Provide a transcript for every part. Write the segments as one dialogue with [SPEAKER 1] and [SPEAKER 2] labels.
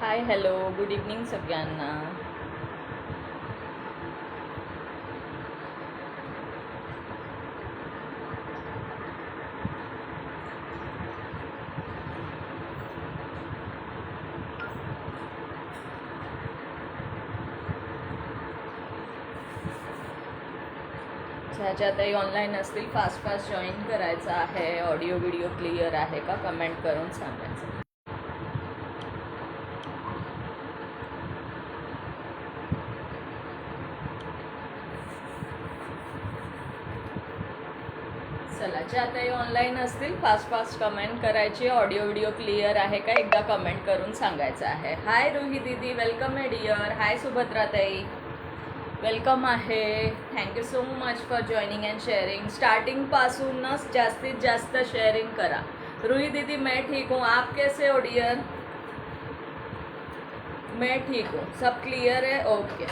[SPEAKER 1] हाय hello good evening सगळ्यांना. ज्या ज्या ताई ऑनलाईन असतील फास्ट फास्ट जॉईन करायचं आहे. ऑडिओ व्हिडिओ क्लिअर आहे का कमेंट करून सांगायचं. चला ज्या ताई ऑनलाईन असतील फास्ट फास्ट कमेंट करायची. ऑडिओ व्हिडिओ क्लिअर आहे का एकदा कमेंट करून सांगायचं आहे. हाय रुही दीदी वेलकम आहे डिअर. हाय सुभद्रा ताई वेलकम आहे. Thank you so much for joining and sharing. स्टार्टिंगपासूनच जास्तीत जास्त शेअरिंग करा. रुही दीदी मैं ठीक हूँ, आप कैसे हो डियर? मैं ठीक हूँ, सब क्लियर है? ओके.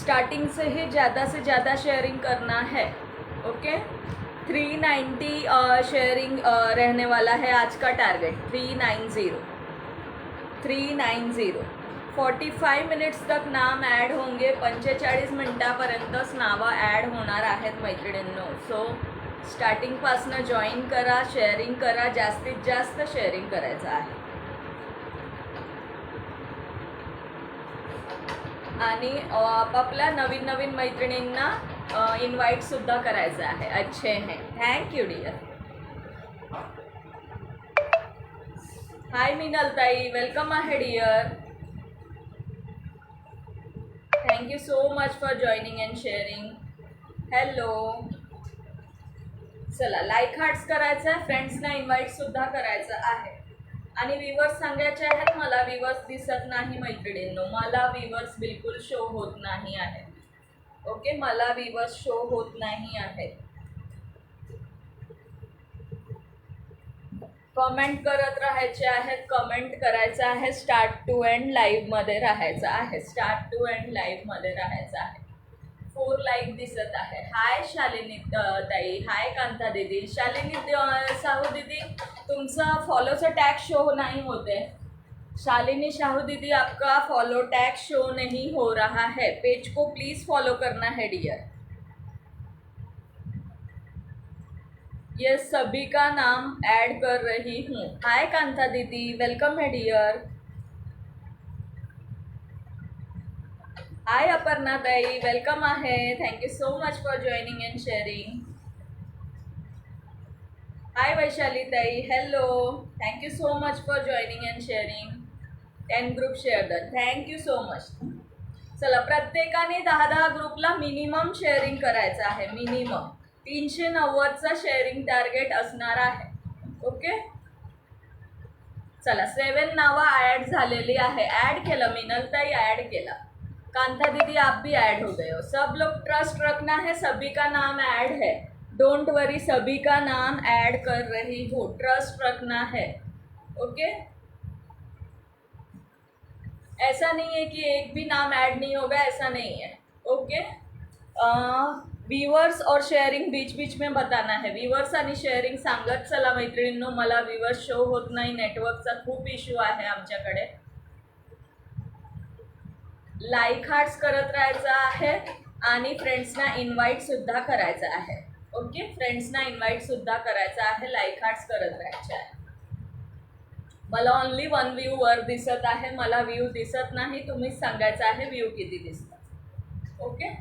[SPEAKER 1] स्टार्टिंग से ज़्यादा शेयरिंग करना है. ओके 390 शेयरिंग रहने वाला है आज का टारगेट. 390 45 मिनिट्स तक नाम ॲड होंगे. 45 मिनटापर्यंतच नावं ॲड होणार आहेत मैत्रिणींनो. सो स्टार्टिंगपासनं जॉईन करा, शेअरिंग करा, जास्तीत जास्त शेअरिंग करायचं आहे. आणि आपापल्या नवीन नवीन मैत्रिणींना इन्व्हाइटसुद्धा करायचं आहे. अच्छे हैं, थँक्यू डिअर. हाय मिनल ताई वेलकम आहे dear. Thank you so much for joining and sharing. Hello. चला लाईक हार्ट्स करायचं आहे, फ्रेंड्सना इन्व्हाइटसुद्धा करायचं आहे. आणि व्ह्यूवर्स सांगायचे आहेत. मला व्ह्यूवर्स दिसत नाही मैत्रिणींनो, मला व्ह्यूवर्स बिलकुल शो होत नाही आहे. ओके मला व्ह्यूवर्स शो होत नाही आहे. कमेंट करत राहायचे आहेत, कमेंट करायचं आहे. स्टार्ट टू एंड लाईव्हमध्ये राहायचं आहे. स्टार्ट टू एंड लाईव्हमध्ये राहायचं आहे. 4 लाईक दिसत आहे. हाय शालिनी ताई, हाय कांता दीदी. शालिनी साहू दीदी तुमचा फॉलोचा टैग शो नहीं होते. शालिनी शाहू दीदी आपका फॉलो टैग शो नहीं हो रहा है. पेज को प्लीज फॉलो करना है डियर. ये सभी का नाम ऐड कर रही हूँ. हाय कांता दीदी वेलकम है डियर. हाय अपर्णा ताई वेलकम आहे. Thank you so much for joining and sharing. Hi Vaishali tai hello. Thank you so much for joining and sharing. 10 group share done. Thank you so much. चला प्रत्येकाने 10 ग्रुपला मिनिमम शेअरिंग करायचं आहे. मिनिमम 390चा शेअरिंग टार्गेट असणार आहे. ओके चला 7 नावं ॲड झालेली आहे. ॲड केलं मिनलताई, ॲड केला. कांता दीदी आप भी ऐड हो गए हो. सब लोग ट्रस्ट रखना है, सभी का नाम ऐड है. डोंट वरी, सभी का नाम ऐड कर रही हूँ. ट्रस्ट रखना है. ओके ऐसा नहीं है कि एक भी नाम ऐड नहीं होगा, ऐसा नहीं है. ओके व्ह्यूअर्स और शेअरिंग बीच बीच में बताना है. व्ह्यूअर्स आणि शेअरिंग सांगत चला मैत्रिणींनो. मला व्ह्यूअर्स शो होत नाही, नेटवर्कचा खूप इश्यू आहे आमच्याकडे. लाईक हार्ट्स करत राहायचं आहे आणि फ्रेंड्सना इन्व्हाइटसुद्धा करायचं आहे. ओके फ्रेंड्सना इन्व्हाइटसुद्धा करायचं आहे. लाईक हार्ट्स करत राहायचे आहे. मला ओनली 1 व्ह्यू वर दिसत आहे, मला व्ह्यू दिसत नाही. तुम्हीच सांगायचं आहे व्ह्यू किती दिसतात. ओके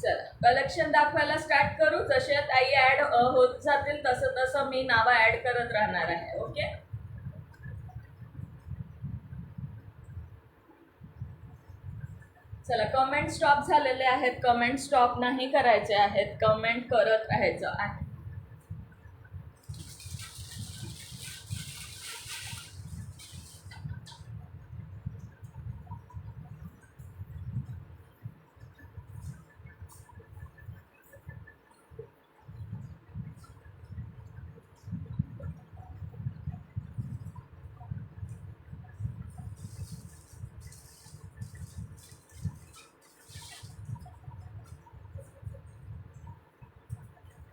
[SPEAKER 1] चला कलेक्शन दाखवायला स्टार्ट करू. जसे ताई ॲड होत जातील तसं तसं मी नावं ॲड करत राहणार आहे. ओके चला कमेंट स्टॉप झालेले आहेत. कमेंट स्टॉप नाही करायचे आहेत, कमेंट करत राहायचं आहे.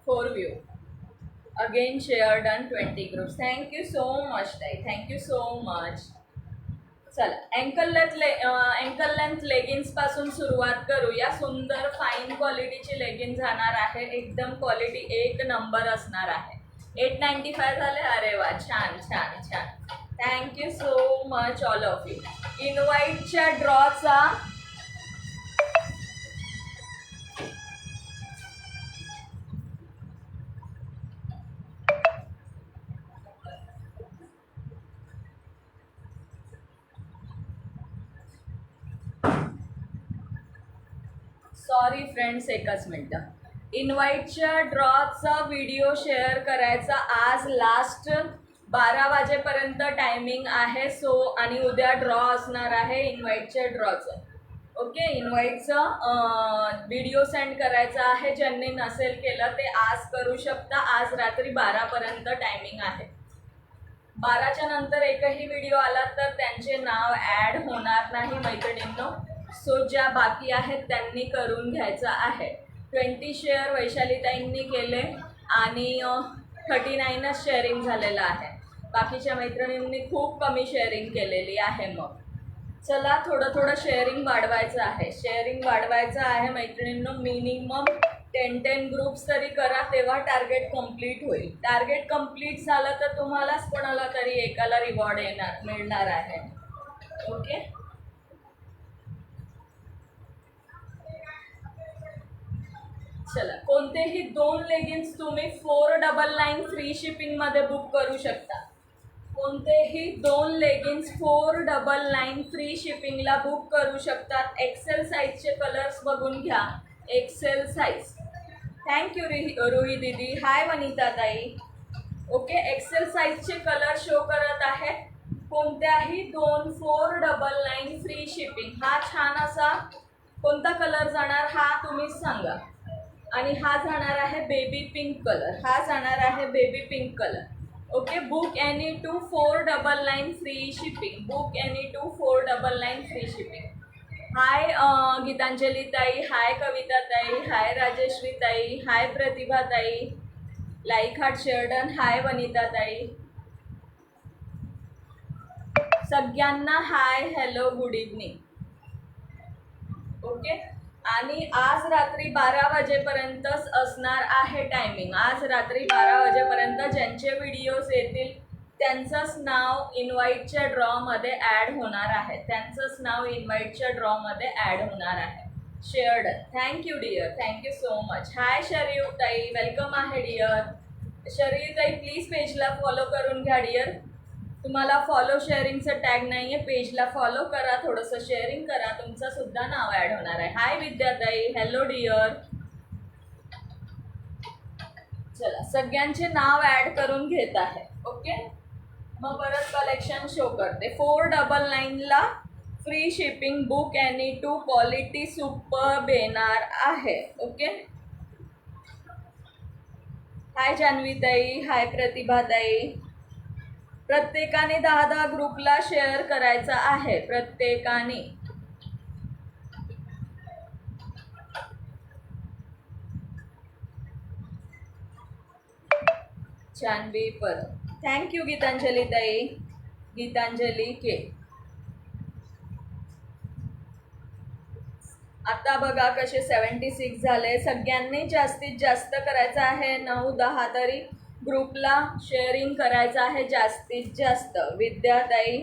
[SPEAKER 1] फोर व्यू अगेन शेअर्ड अन 20 ग्रुप्स. थँक्यू सो मच ताई, थँक्यू सो मच. चला अँकल लेंथ लेगिन्स पासून सुरुवात करूया. सुंदर फाईन क्वालिटीची लेगिन्स जाणार आहे. एकदम क्वालिटी एक नंबर असणार आहे. 895 झाले. अरे वा, छान छान छान. Thank you so much all of you. इनवाईटच्या ड्रॉचा सॉरी फ्रेंड्स, एकच मिनटं. इनवाईटच्या ड्रॉचा व्हिडिओ शेअर करायचा. आज लास्ट 12 वाजेपर्यंत टायमिंग आहे. सो आणि उद्या ड्रॉ असणार आहे इनवाईटच्या ड्रॉचं. ओके, इनवाईटचं व्हिडिओ सेंड करायचा आहे. ज्यांनी नसेल केलं ते आज करू शकता. आज रात्री 12पर्यंत टायमिंग आहे. 12च्या नंतर एकही व्हिडिओ आला तर त्यांचे नाव ॲड होणार नाही मैत्रिणींनो. सो ज्या बाकी आहेत त्यांनी करून घ्यायचं आहे. 20 शेअर वैशालीताईंनी केले आणि 39च शेअरिंग झालेलं आहे. बाकीच्या मैत्रिणींनी खूप कमी शेअरिंग केलेली आहे. मग चला थोडं शेअरिंग वाढवायचं आहे. शेअरिंग वाढवायचं आहे मैत्रिणींनो. मिनिमम 10 ग्रुप्स तरी करा, तेव्हा टार्गेट कम्प्लीट होईल. टार्गेट कम्प्लीट झालं तर तुम्हालाच कोणाला तरी एकाला रिवॉर्ड मिळणार आहे. ओके, चला. कोणतेही 2 लेगिन्स तुम्ही 499 फ्री शिपिंगमध्ये बुक करू शकता. कोणतेही 2 लेगिन्स 499 फ्री शिपिंगला बुक करू शकतात. एक्सेल साईजचे कलर्स बघून घ्या. XL size. थँक्यू रुही दीदी. हाय वनिता ताई. ओके, एक्सेल साईजचे कलर शो करत आहे. कोणत्याही 2 499 फ्री शिपिंग. हा छान असा कोणता कलर जाणार हा तुम्हीच सांगा. आणि हा जाणार आहे बेबी पिंक कलर. हा जाणार आहे baby pink colour. Okay, book any 2 499 free shipping. Book any 2 499 free shipping. Hi Gitanjali tai. Hi कविता ताई. हाय राजेश्री ताई. Hi Pratibha tai. Like heart share. Hi Vanita tai. सगळ्यांना hi, hello, good evening. Okay, आणि आज रात्री 12 वाजेपर्यंतच असणार आहे टायमिंग. आज रात्री 12 वाजेपर्यंत ज्यांचे व्हिडिओज येतील त्यांचंच नाव इनवाईटच्या ड्रॉमध्ये ॲड होणार आहे. त्यांचंच नाव इनवाईटच्या ड्रॉमध्ये ॲड होणार आहे. Shared. Thank you dear. Thank you so much. Hi शरीव ताई. वेलकम आहे डिअर. शरीव ताई प्लीज पेजला फॉलो करून घ्या डिअर. तुम्हाला फॉलो शेअरिंगचं टॅग नाही आहे. पेजला फॉलो करा, थोडंसं शेअरिंग करा, तुमचं सुद्धा नाव ॲड होणार आहे. हाय विद्याताई. Hello dear. चला, सगळ्यांचे नाव ॲड करून घेत आहे. ओके, मग परत कलेक्शन शो करते. 499ला free shipping. Book any 2. Quality super येणार आहे. Okay, hi Janhavitai. Hi Pratibhatai. प्रत्येकाने 10 ग्रुपला शेअर करायचा आहे. प्रत्येकाने. जान्हवी परत. थँक्यू गीतांजली ताई. गीतांजली के. आता बघा कसे 76 झाले. सगळ्यांनी जास्तीत जास्त करायचं आहे. 9-10 तरी ग्रुपला शेअरिंग करायचं आहे जास्तीत जास्त. विद्याताई.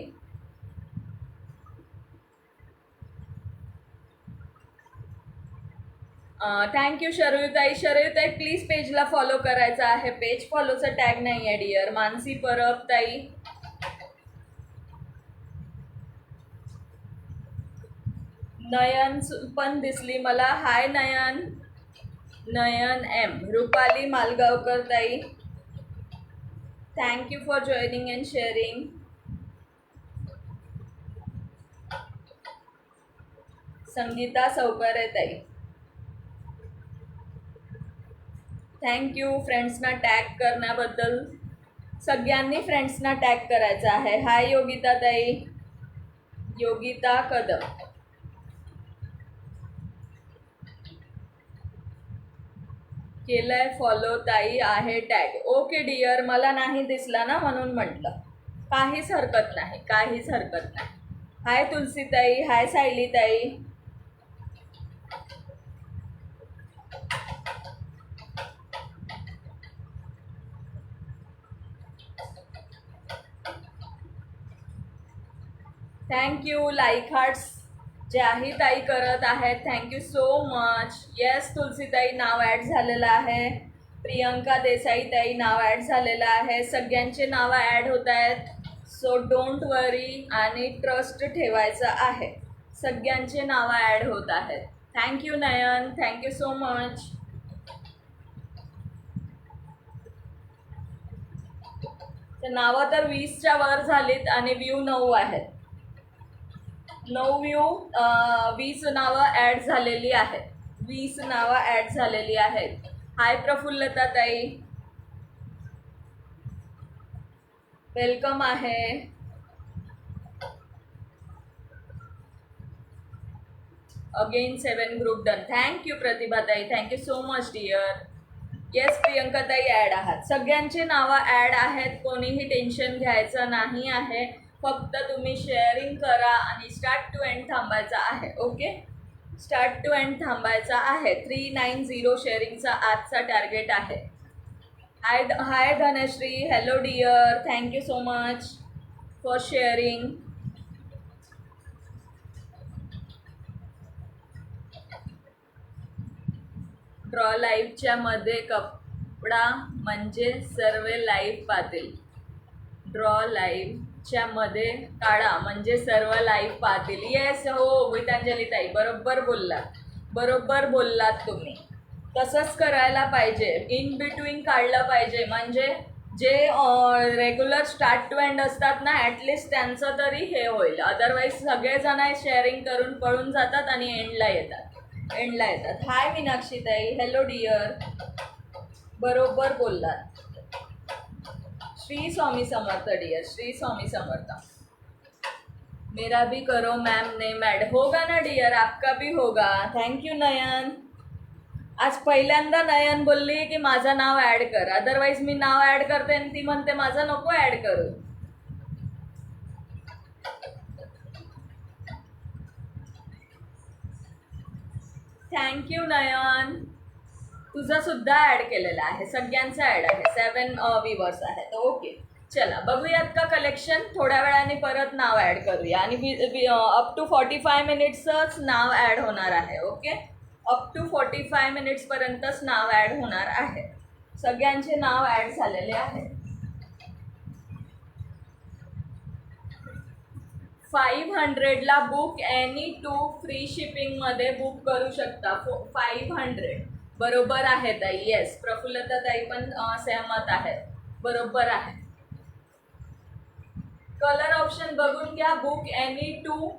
[SPEAKER 1] थँक्यू शरीवताई. शरीवताई प्लीज पेजला फॉलो करायचं आहे. पेज फॉलोचं टॅग नाही आहे डिअर. मानसी परब ताई. नयन पण दिसली मला. हाय नयन. नयन M. Rupali Malgaonkar tai. Thank you for joining and sharing. Sangeeta Saukare tai. Thank you फ्रेंड्सना tag करण्याबद्दल. सगळ्यांनी फ्रेंड्सना टॅग करायचं आहे. हाय योगिता ताई. योगिता कदम. केलंय फॉलो ताई. आहे टॅग. Okay dear. मला नाही दिसला ना म्हणून म्हटलं. काहीच हरकत नाही. काहीच हरकत नाही. हाय तुलसीताई, हाय सायलीताई. थँक्यू. लाईक हार्ट्स ज्याही ताई करत आहेत, थँक्यू सो मच. येस तुलसीताई नाव ॲड झालेलं आहे. प्रियंका देसाई ताई नाव ॲड झालेलं आहे. सगळ्यांचे नावं ॲड होत आहेत. सो डोंट वरी आणि ट्रस्ट ठेवायचं आहे. सगळ्यांचे नावं ॲड होत आहेत. थँक्यू नयन, थँक्यू सो मच. तर नावं तर 20च्या वर झालीत आणि व्ह्यू 9 आहेत. 9 व्ह्यू 20 नावं ॲड झालेली आहेत. 20 नावं ॲड झालेली आहेत. हाय प्रफुल्लता ताई, वेलकम आहे. Again 7 group done. Thank you Pratibha ताई, thank you so much dear. Yes Priyanka ताई ॲड आहात. सगळ्यांचे नावं ॲड आहेत. कोणीही टेन्शन घ्यायचं नाही आहे. फक्त तुम्ही शेअरिंग करा आणि स्टार्ट टू एंड थांबायचा आहे. ओके, स्टार्ट टू एंड थांबायचा आहे. 390 शेअरिंगचा आजचा टार्गेट आहे. Hi Dhanashri, hello dear, thank you so much for sharing. Draw लाईव्हच्या मध्ये कपडा म्हणजे सर्व लाईव्ह पाहतील. ड्रॉ लाईव्हच्या मध्ये काढा म्हणजे सर्व लाईव्ह पाहतील. येस हो गीतांजली ताई, बरोबर बोललात, बरोबर बोललात तुम्ही. तसंच करायला पाहिजे. इन बिटवीन काढलं पाहिजे म्हणजे जे रेग्युलर स्टार्ट टू एंड असतात ना, ॲटलिस्ट त्यांचं तरी हे होईल. अदरवाईज सगळेजण शेअरिंग करून पळून जातात आणि एंडला येतात. हाय मीनाक्षी ताई, हॅलो डिअर, बरोबर बोललात. श्री स्वामी समर्थ डिअर, श्री स्वामी समर्थ. मेरा भी करो मैम नेम ऐड. होगा ना डिअर, आपका भी होगा. थँक्यू नयन. आज पहिल्यांदा नयन बोलली की माझं नाव ॲड कर. अदरवाईज मी नाव ॲड करते आणि ती म्हणते माझं नको ॲड करू. थँक्यू नयन. तुझं सुद्धा ॲड केलेलं आहे. सगळ्यांचं ॲड आहे. 7 व्ह्यूवर्स आहेत. ओके, चला बघूयात का कलेक्शन. थोड्या वेळाने परत नाव ॲड करूया आणि अप टू 45 मिनिट्सच नाव ॲड होणार आहे. ओके, अप टू 45 मिनिट्सपर्यंतच नाव ॲड होणार आहे. सगळ्यांचे नाव ॲड झालेले आहे. 500ला बुक एनी 2 फ्री शिपिंगमध्ये बुक करू शकता. 500 बरोबर आहे ताई. येस प्रफुल्लता ताई पण सहमत आहे. बरोबर आहे. कलर ऑप्शन बघून घ्या. बुक एनी 2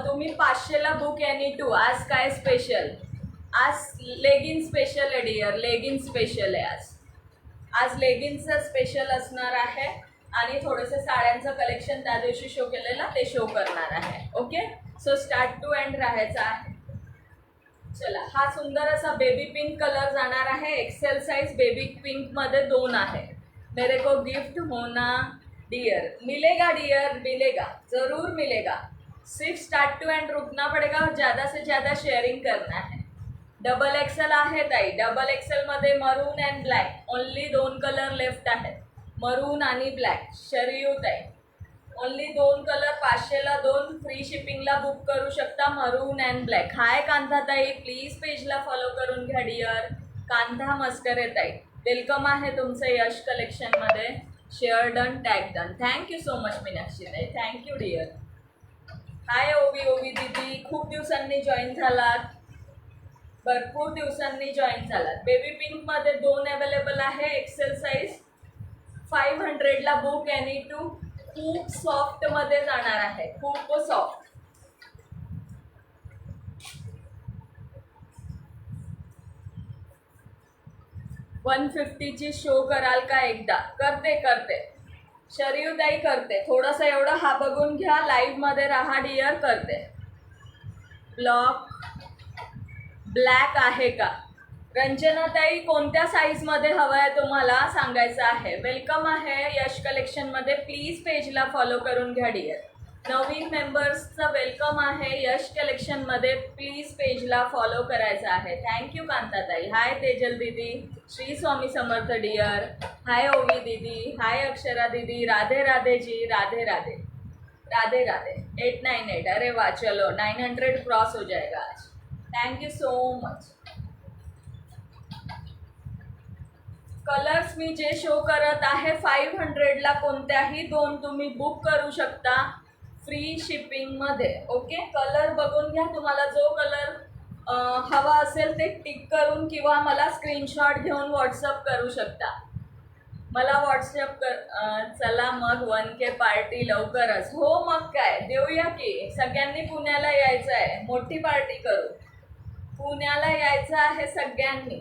[SPEAKER 1] तुम्ही 500ला बुक एनी 2. आज काय स्पेशल? आज लेगिन्स स्पेशल आहे डिअर, लेगिन्स स्पेशल आहे आज. आज लेगिन्सचं स्पेशल असणार आहे आणि थोडंसं साड्यांचं कलेक्शन त्या दिवशी शो केलेलं ते शो करणार आहे. Okay, so start to end राहायचं आहे. चला, हा सुंदर असा बेबी पिंक कलर जाणार आहे. एक्सेल साइज बेबी पिंक मध्ये 2 आहे. मेरे को गिफ्ट होना डियर. मिलेगा डियर, मिलेगा, जरूर मिलेगा. सिर्फ स्टार्ट टू एंड रुकना पड़ेगा और ज़्यादा से ज़्यादा शेयरिंग करना है. डबल एक्सेल आहे ताई. डबल एक्सेल मध्ये मरून and black only 2 colour left आहेत. मरून आणि ब्लॅक. शरयू ताई ओनली 2 कलर. 500ला 2 फ्री शिपिंगला बुक करू शकता. मरून अँड ब्लॅक. हाय कांता ताई, प्लीज पेजला फॉलो करून घ्या डिअर. कांता मस्करे ताई, वेलकम आहे तुमचं यश कलेक्शनमध्ये. Share done, tag done. Thank you so much Meenakshi tai, thank you dear. हाय ओवी दीदी, खूप दिवसांनी जॉईन झालात, भरपूर दिवसांनी जॉईन झालात. बेबी पिंकमध्ये 2 अवेलेबल आहे. XL size. 500ला बुक एनी 2. खूप सॉफ्टमध्ये जाणार आहे, खूप सॉफ्ट. वन 150ची शो कराल का एकदा? करते शरयूताई करते. थोडंसं एवढं हा बघून घ्या. लाईव्हमध्ये राहा डिअर. करते. ब्लॅक आहे का? रंजनाताई कोणत्या साईजमध्ये हवं आहे तुम्हाला सांगायचं आहे. वेलकम आहे यश कलेक्शनमध्ये. प्लीज पेजला फॉलो करून घ्या डिअर. नवीन मेंबर्सचं वेलकम आहे यश कलेक्शनमध्ये. प्लीज पेजला फॉलो करायचं आहे. थँक्यू कांताताई. हाय तेजल दीदी, श्री स्वामी समर्थ डियर. हाय ओवी दीदी, हाय अक्षरा दीदी. राधे राधे जी, राधे राधे, राधे राधे. 898, अरे वाह, चलो 900 क्रॉस हो जाएगा आज. Thank you so much. Colours मी जे शो करत आहे 500ला कोणत्याही दोन तुम्ही बुक करू शकता फ्री शिपिंगमध्ये. ओके, कलर बघून घ्या. तुम्हाला जो कलर हवा असेल ते टिक करून किंवा मला स्क्रीनशॉट घेऊन व्हॉट्सअप करू शकता. मला व्हॉट्सअप कर. चला मग 1K पार्टी लवकरच. हो मग काय, देऊया की. सगळ्यांनी पुण्याला यायचं आहे, मोठी पार्टी करू. पुण्याला यायचं आहे सगळ्यांनी.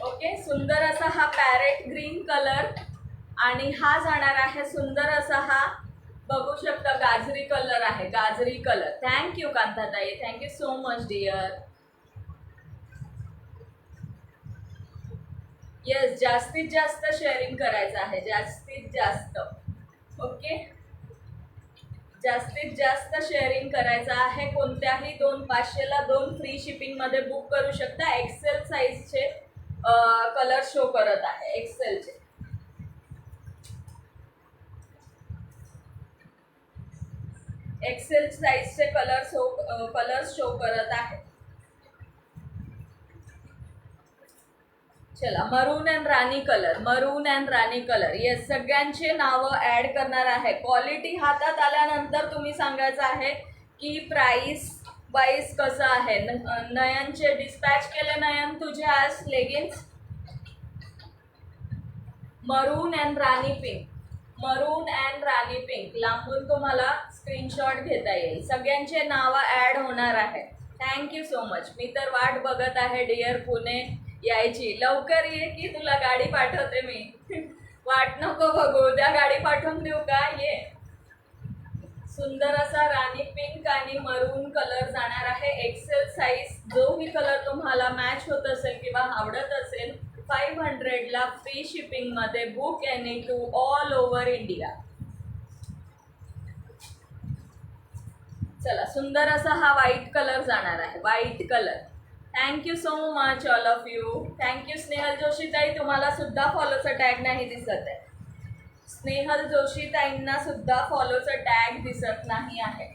[SPEAKER 1] ओके, सुंदर असा हा पॅरेट ग्रीन कलर आणि हा जाणार आहे सुंदर असा हा बघू शकता गाजरी कलर आहे, गाजरी colour. Thank you Kantatai, thank you so much dear. Yes, जास्तीत जास्त शेअरिंग करायचं आहे, जास्तीत जास्त. ओके, जास्तीत जास्त शेअरिंग करायचं आहे. कोणत्याही दोन 500ला दोन फ्री शिपिंगमध्ये बुक करू शकता. एक्सेल साईजचे कलर शो करत आहे, एक्सेलचे. एक्सेल साईजचे कलर शो करत आहे. चला, मरून अँड राणी कलर, मरून अँड राणी कलर. येस, सगळ्यांचे नावं ऍड करणार आहे. क्वालिटी हातात आल्यानंतर तुम्ही सांगायचं आहे की प्राइस वाईज कसं आहे. नयनचे डिस्पॅच केले. नयन, तुझे आज लेगिन्स मरून अँड राणी पिंक, मरून अँड राणी पिंक. लांबून तुम्हाला स्क्रीनशॉट घेता येईल. सगळ्यांचे नावं ऍड होणार आहे. Thank you so much. मी तर वाट बघत आहे डिअर पुणे यायची. लवकर ये की तुला गाडी पाठवते मी. वाट नको बघू, उद्या गाडी पाठवून देऊ का? ये. सुंदर असा राणी पिंक आणि मरून कलर जाणार आहे. एक्सेल साईज जोही कलर तुम्हाला मॅच होत असेल किंवा आवडत असेल 500ला फ्री शिपिंगमध्ये book any two all over India. चला, सुंदर असा हा व्हाईट कलर जाणार आहे, white colour. Thank you so much all of you. Thank you Snehal Joshi tai, तुम्हाला सुद्धा फॉलोचा टॅग नाही दिसत आहे. स्नेहल जोशी ताईंना सुद्धा फॉलोचा टॅग दिसत नाही आहे.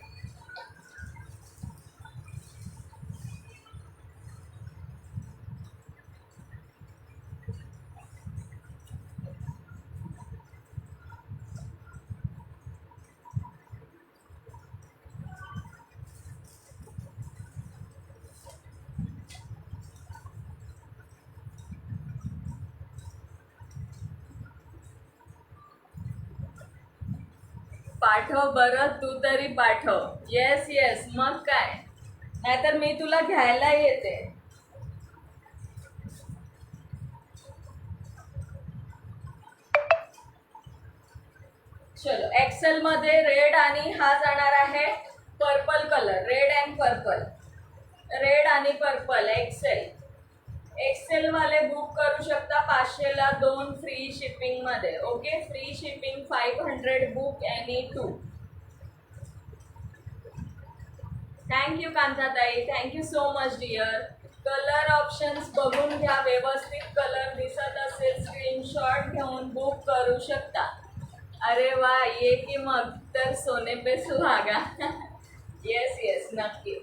[SPEAKER 1] पाठव बरं, तू तरी पाठव. येस येस, मग काय, नाहीतर मी तुला घ्यायला येते. चलो, एक्सेल मध्ये रेड आणि हा जाणार आहे purple colour. Red and purple, red आणि पर्पल. एक्सेल वाले बुक करू शकता 500ला दोन फ्री शिपिंग मध्ये. Okay, free shipping 500 book any two. Thank you Kantatai, thank you so much dear. Colour options बघून घ्या, व्यवस्थित कलर दिसत असेल स्क्रीनशॉट घेऊन बुक करू शकता. अरे वा, ये की मग तर सोने पे सुहागा. येस येस, नक्की.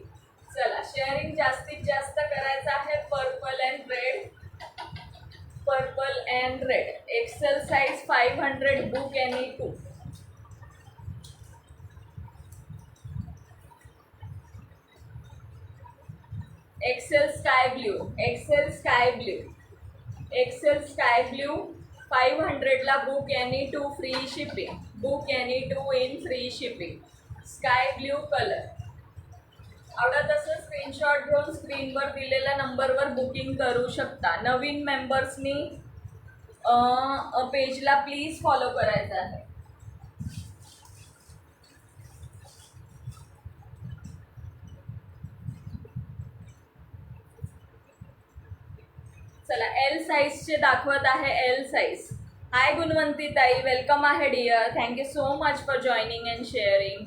[SPEAKER 1] चला, शेअरिंग जास्तीत जास्त करायचं आहे. Purple and red, purple and red. XL size 500 book any two. XL sky blue, XL sky blue, XL sky blue 500ला book any two free shipping. Book any two in free shipping. Sky blue colour. आवडत असेल screenshot घेऊन स्क्रीनवर दिलेल्या नंबरवर booking करू शकता. नवीन मेंबर्सनी पेजला please follow करायचं आहे. चला, एल साईजचे दाखवत आहे. एल साईज, हाय गुणवंती ताई, वेलकम आहे dear. Thank you so much for joining and sharing.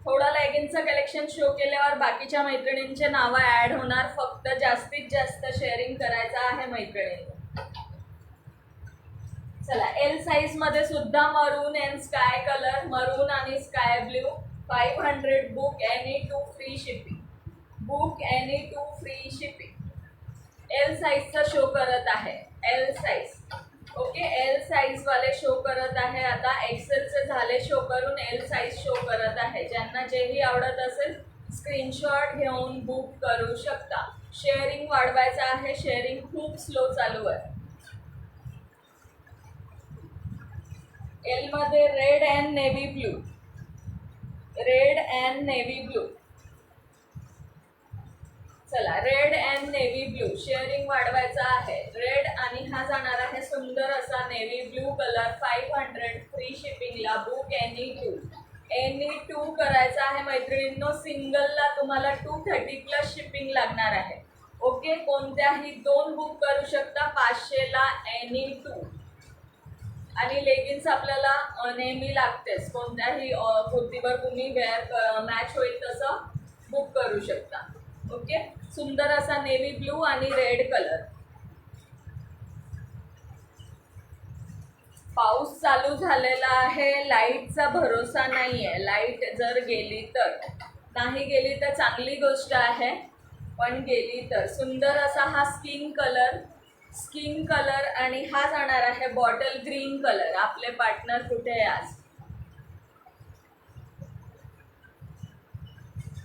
[SPEAKER 1] थोडा लेगिन्सचं कलेक्शन शो केल्यावर बाकीच्या मैत्रिणींचे नावं ॲड होणार. फक्त जास्तीत जास्त शेअरिंग करायचं आहे मैत्रिणींनी. चला, एल साईज मध्ये सुद्धा मरून अँड स्काय कलर, मरून आणि sky blue. 500 book any two free shipping. Book any two free shipping. L साईजचा शो करत आहे. L size. Okay, L size वाले शो करत आहे. आता एक्सेलचे झाले शो करून, एल साईज शो करत आहे. ज्यांना जेही आवडत असेल स्क्रीनशॉट घेऊन बुक करू शकता. शेअरिंग वाढवायचं आहे. शेअरिंग खूप स्लो चालू आहे. एल मध्ये red and navy blue. Red and navy blue. चला, red and navy blue sharing वाढवायचा आहे. रेड आणि हा जाणार आहे सुंदर असा नेव्ही ब्लू कलर. 500 फ्री शिपिंगला. Book any two. Any two करायचा आहे मैत्रिणींनो. सिंगलला तुम्हाला 230+ शिपिंग लागणार आहे. ओके, कोणत्याही 2 बुक करू शकता. 500ला एनी टू. आणि लेगिन्स आपल्याला नेहमी लागतेच. कोणत्याही कुर्तीवर तुम्ही वेअर मॅच होईल तसं बुक करू शकता. ओके, सुंदर असा नेव्ही ब्लू आणि रेड कलर. पाऊस चालू झालेला आहे. लाईटचा भरोसा नाही आहे. लाईट जर गेली तर, नाही गेली तर चांगली गोष्ट आहे, पण गेली तर. सुंदर असा हा स्किन कलर. स्किन कलर आणि हा जाणार आहे बॉटल ग्रीन कलर. आपले पार्टनर कुठे आहे आज?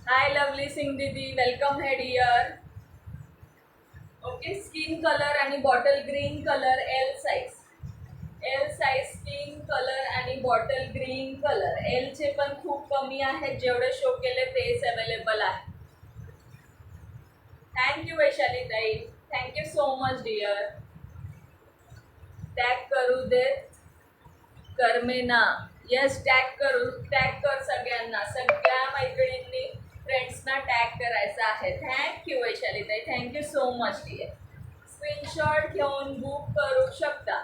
[SPEAKER 1] हाय लवली सिंग दीदी, वेलकम है डियर. ओके, स्किन कलर आणि bottle green colour. L size. L size skin colour आणि बॉटल ग्रीन कलर. एलचे पण खूप कमी आहेत. जेवढे शो केले तेच अवेलेबल आहे. थँक्यू वैशाली ताई, thank you so much dear. Tag करू देत करमेना. यस, टॅग कर सगळ्यांना. सगळ्या मैत्रिणींनी फ्रेंड्सना टॅग करायचं आहे. थँक्यू वैशाली ताई, thank you so much dear. Screenshot घेऊन बुक करू शकता.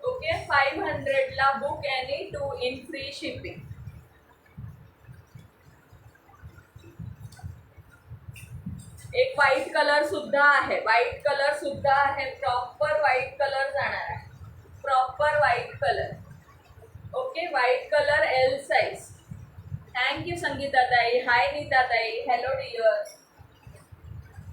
[SPEAKER 1] ओके, 500ला book any two in free shipping. एक व्हाईट कलर सुद्धा आहे. व्हाईट कलर सुद्धा आहे. प्रॉपर व्हाईट कलर जाणार आहे. Proper white colour. Okay, white colour L size. Thank you Sangeeta ताई. हाय नीता ताई, हॅलो डिअर.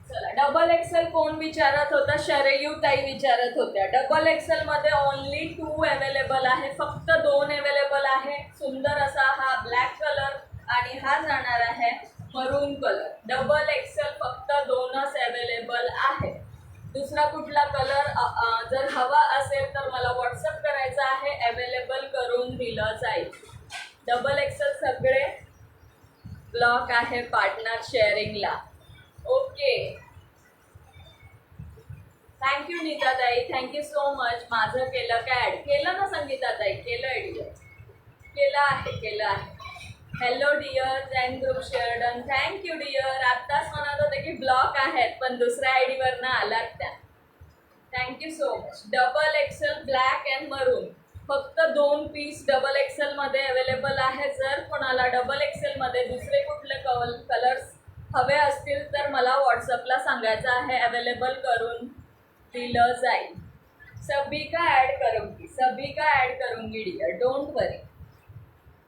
[SPEAKER 1] चला, डबल एक्सेल कोण विचारत होता? शरयू ताई विचारत होत्या. डबल एक्सेल मध्ये ओनली 2 अवेलेबल आहे. फक्त 2 अवेलेबल आहे. सुंदर असा हा ब्लॅक कलर आणि हा जाणार आहे मरून कलर. डबल एक्सेल फक्त 2च अवेलेबल आहे. दुसरा कुठला कलर जर हवा असेल तर मला व्हॉट्सअप करायचा आहे. अवेलेबल करून दिलं जाईल. डबल एक्सेल सगळे ब्लॉक आहे पार्टनर शेअरिंगला. ओके, थँक्यू नीता ताई, थँक्यू सो मच. माझं केलं का ॲड? केलं ना संगीता ताई? केलं डिअर. केलं आहे. Hello dear, thank group share done. Thank you dear. आत्ताच म्हणत होते की ब्लॉक आहेत, पण दुसऱ्या आय डीवरनं आलात त्या. Thank you so much. Double XL black and maroon. फक्त 2 पीस डबल एक्सेल मध्ये अवेलेबल आहे. जर कोणाला डबल एक्सेल मध्ये दुसरे कुठले कलर्स हवे असतील तर मला व्हॉट्सअपला सांगायचं आहे. अवेलेबल करून दिलं जाईल. सभी का ॲड करूंगी dear, don't worry.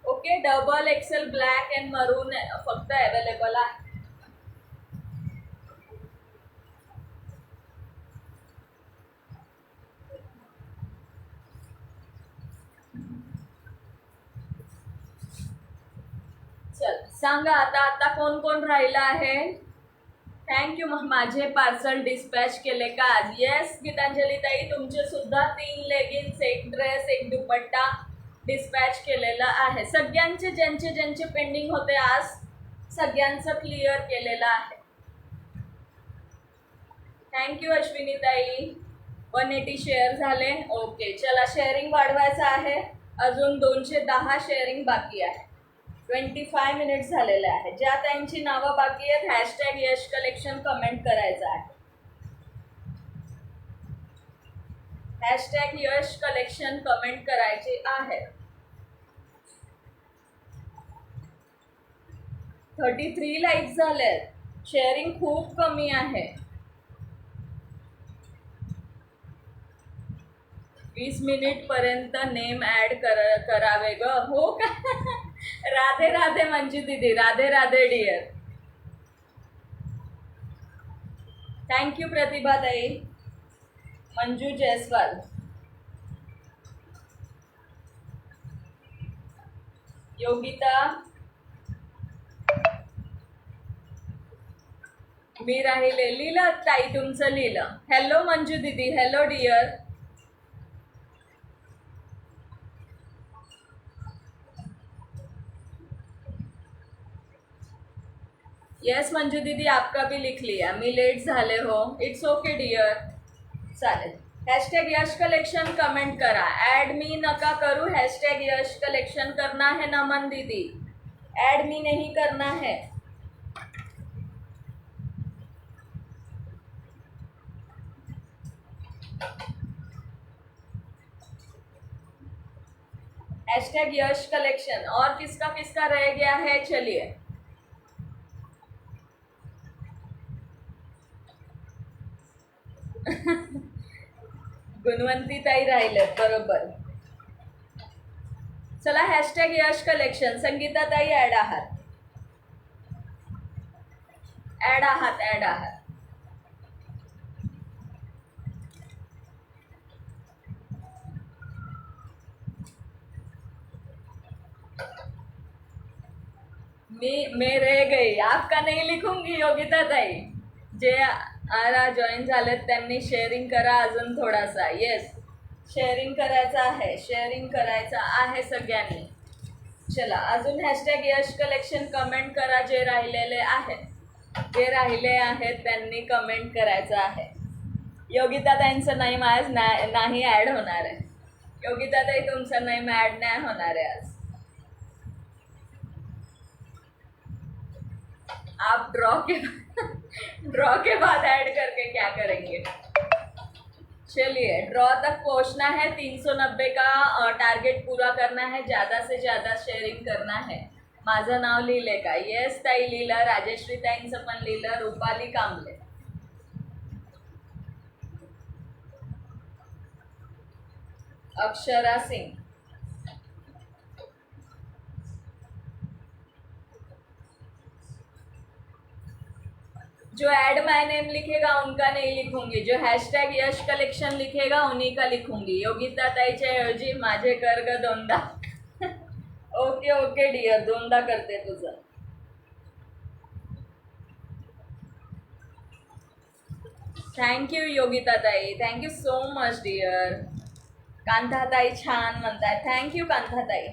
[SPEAKER 1] Okay, double XL black and maroon फक्त अवेलेबल आहे. चल सांगा आता कोण कोण राहिलं आहे? थँक्यू. माझे पार्सल डिस्पॅच केले का आज? येस गीतांजली ताई, तुमचे सुद्धा 3 लेगिन्स, 1 ड्रेस, 1 दुपट्टा डिस्पॅच केलेला आहे. सगळ्यांचे ज्यांचे पेंडिंग होते आज सगळ्यांचं क्लिअर केलेलं आहे. थँक्यू अश्विनी ताई. 180 शेअर झाले. ओके, चला शेअरिंग वाढवायचं आहे. अजून 210 शेअरिंग बाकी आहे. 25 मिनिट्स झालेले आहे. ज्या त्यांची नावं बाकी आहेत हॅशटॅग यश कलेक्शन कमेंट करायचं आहे. हॅशटॅग यश कलेक्शन कमेंट करायचे आहे. 33 लाईक्स झालेत. शेअरिंग खूप कमी आहे. 20 मिनिट पर्यंत नेम ऍड करावे ग. हो का? राधे राधे मंजू दीदी, राधे राधे डिअर. थँक्यू प्रतिभा ताई. मंजू जयस्वाल, योगिता, मी राहिले. लिहिलं ताई तुमचं लिहिलं. हॅलो मंजू दीदी, हॅलो डिअर. यस मंजू दीदी, आपका भी लिख लिया. मी लेट झाले हो. It's okay dear. चालेल. हॅशटॅग यश कलेक्शन कमेंट करा. ऍड मी नका करू. हैशटैग यश कलेक्शन करना है नमन दीदी. ऐड मी नहीं करना है. हैशटैग यश कलेक्शन. और किसका किसका रह गया है? चलिए. गुणवंती ताई राहिलेत बरोबर. चला हॅशटॅग यश कलेक्शन. संगीता ताई ऍड आहात. ऍड आहात, ऍड आहात. मैं रह गई. आपका नहीं लिखूंगी योगिता ताई. जे आरा जॉईन झालेत त्यांनी शेअरिंग करा अजून थोडासा. येस, शेअरिंग करायचं आहे, शेअरिंग करायचं आहे सगळ्यांनी. चला अजून हॅशटॅग यश कलेक्शन कमेंट करा. जे राहिलेले आहेत, जे राहिले आहेत त्यांनी कमेंट करायचं आहे. योगिता ताईंचं नाईम आज नाही ॲड होणार आहे. योगिता ताई तुमचं नाईम ॲड नाही होणार आहे आज. आप ड्रॉ के बाद ऐड करके क्या करेंगे? चलिए, ड्रॉ तक पहुंचना है. 390 का टारगेट पूरा करना है. ज़्यादा से ज़्यादा शेअरिंग करना है. माझं नाव लिहिले का? येस ताई लिहिलं. राजेश्री ताईंचं पण लिहिलं. रुपाली कांबळे, अक्षरा सिंग. जो ऐड माय नेम लिखेगा उनका नहीं लिखूंगी. जो हैशटैग यश कलेक्शन लिखेगा उन्हीं का लिखूंगी. योगिता ताईच्या ऐवजी माझे कर ग दोनदा. ओके ओके डिअर, दोनदा करते तुझं. थँक्यू योगिता ताई, thank you so much dear. Kanta ताई छान म्हणताय. थँक्यू कांता ताई.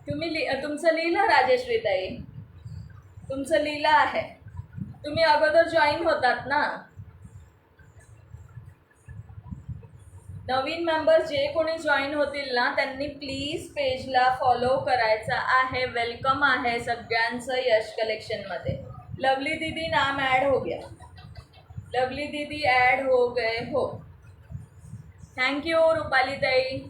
[SPEAKER 1] तुम्ही तुमचं लिहिलं राजेश्री ताई? तुमचं लिहिलं आहे. तुम्ही अगोदर जॉईन होतात ना. नवीन मेंबर्स जे कोणी जॉईन होतील ना त्यांनी प्लीज पेजला फॉलो करायचा आहे. वेलकम आहे सगळ्यांचं यश कलेक्शनमध्ये. लवली दीदी नाम ऐड हो गया. लवली दीदी ऐड हो गए हो. थैंक यू रूपाली ताई.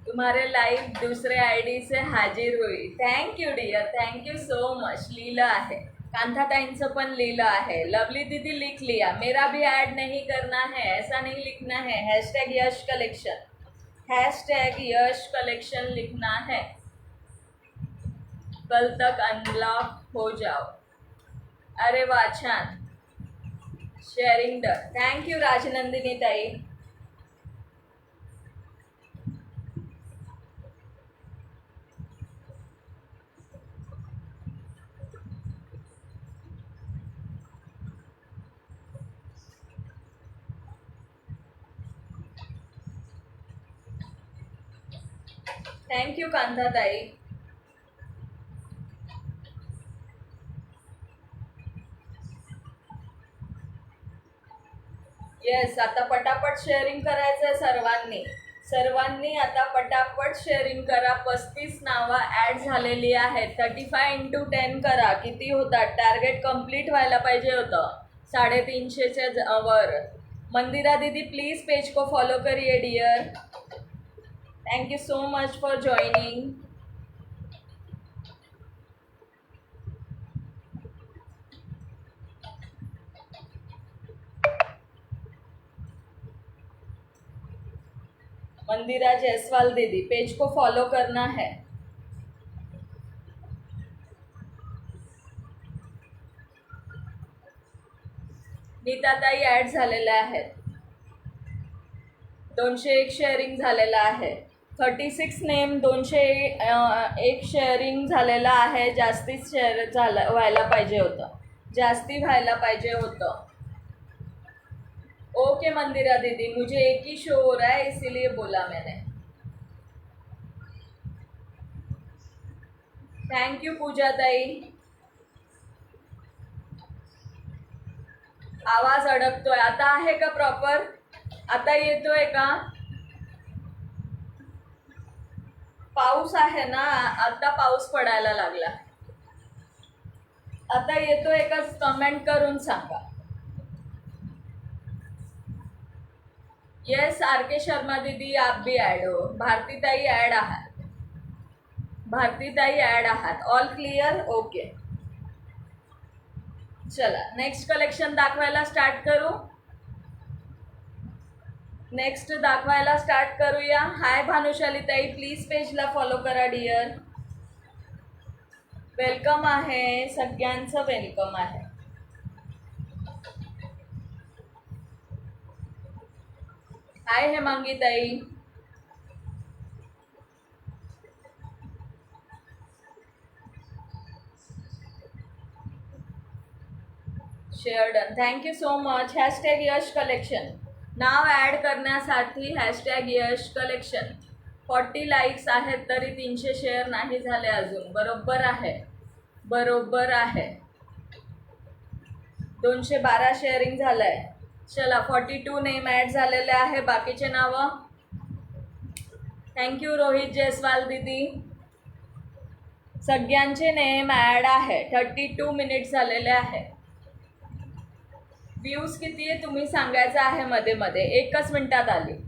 [SPEAKER 1] तुम्हारे लाइव दूसरे आईडी से हाजिर हुई. Thank you dear, thank you so much. लिहिलं आहे. कांताताईंचं पण लिहिलं आहे. लवली दीदी लिख लिया. मेरा भी ऐड नहीं करना है, ऐसा नहीं लिखना है. हैशटैग यश कलेक्शन, हैशटैग यश कलेक्शन लिखना है. कल तक अनब्लॉक हो जाओ. अरे वाह छान. Sharing done. Thank you Rajnandini tai. Thank you Kanta ताई. येस, आता पटापट शेअरिंग करायचं आहे सर्वांनी. सर्वांनी आता पटापट शेअरिंग करा. 35 नावं ॲड झालेली आहेत. 35x10 करा. किती होतात? टार्गेट कंप्लीट व्हायला पाहिजे होतं 350च्या वर. मंदिरा दीदी प्लीज पेज को फॉलो करिए dear. Thank you so much for joining. Mandira Jaiswal didi page को फॉलो करना है. नीताताई ॲड झालेल्या आहेत. 201 शेअरिंग झालेलं आहे. 36 नेम 201 शेअरिंग झालेलं आहे. जास्तीत शेअर व्हायला पाहिजे होतं. जास्ती व्हायला पाहिजे होतं. ओके मंदिरा दीदी, मुझे एक ही शो हो रहा है इसीलिए बोला मैंने. थैंक यू पूजा ताई. आवाज अडकतोय. आता आहे का प्रॉपर? आता येतोय का? पाऊस आहे ना, आता पाऊस पडायला लागला. आता येतोय का? कमेंट करून सांगा. यस आर के शर्मा दीदी आप भी ॲड हो. भारतीताई ॲड आहात. भारतीताई ॲड आहात. All clear? ओके. चला नेक्स्ट कलेक्शन दाखवायला स्टार्ट करू. नेक्स्ट दाखवायला स्टार्ट करूया. हाय भानुशाली ताई, प्लीज पेजला फॉलो करा डिअर. वेलकम आहे सगळ्यांचं, वेलकम आहे. Hi Hemangi tai. Share done. Thank you so much. Hashtag Yash collection नाव ॲड करण्यासाठी हॅशटॅग यश कलेक्शन. 40 लाईक्स आहेत तरी 300 शेअर नाही झाले अजून. बरोबर आहे, बरोबर आहे. 212 शेअरिंग झालं आहे. चला 42 नेम ॲड झालेले आहे. बाकीचे नावं. थँक्यू रोहित जयस्वाल दीदी. सगळ्यांचे नेम ॲड आहे. 32 मिनिट्स झालेले आहे. व्ह्यूज किती आहे तुम्ही सांगायचं आहे मध्ये मध्ये. 1 मिनिटात आली.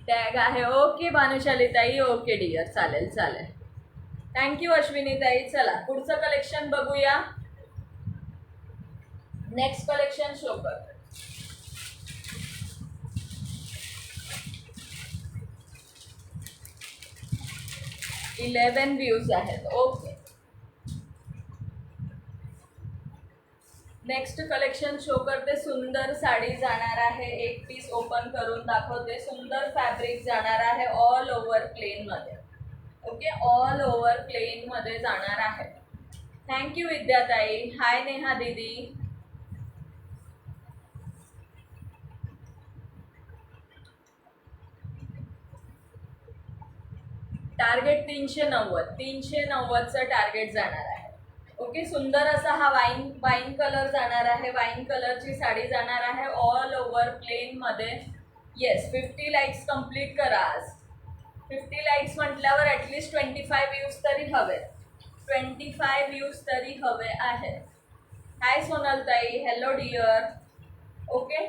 [SPEAKER 1] टॅग आहे. ओके भानुशाली ताई. ओके डिअर, चालेल चालेल. थँक्यू अश्विनी ताई. चला पुढचं कलेक्शन बघूया. नेक्स्ट कलेक्शन शो कर. 11 व्ह्यूज आहेत. ओके. नेक्स्ट कलेक्शन शो करते. सुंदर साडी जाणार आहे. एक पीस ओपन करून दाखवते. सुंदर फॅब्रिक जाणार आहे. ऑल ओव्हर प्लेन मध्ये. ओके, ऑल ओव्हर प्लेन मध्ये जाणार आहे. थँक्यू विद्याताई. हाय नेहा दीदी. टार्गेट 390. 390चं टार्गेट जाणार आहे. ओके, सुंदर असा हा वाईन कलर जाणार आहे. वाईन कलरची साडी जाणार आहे. ऑल ओव्हर प्लेन मध्ये. येस 50 लाईक्स कंप्लीट करा आज. 50 लाईक्स म्हटल्यावर ॲटलिस्ट 25 व्ह्यूज तरी हवे. 25 व्ह्यूज तरी हवे आहेत. हाय सोनल ताई. Hello dear. ओके,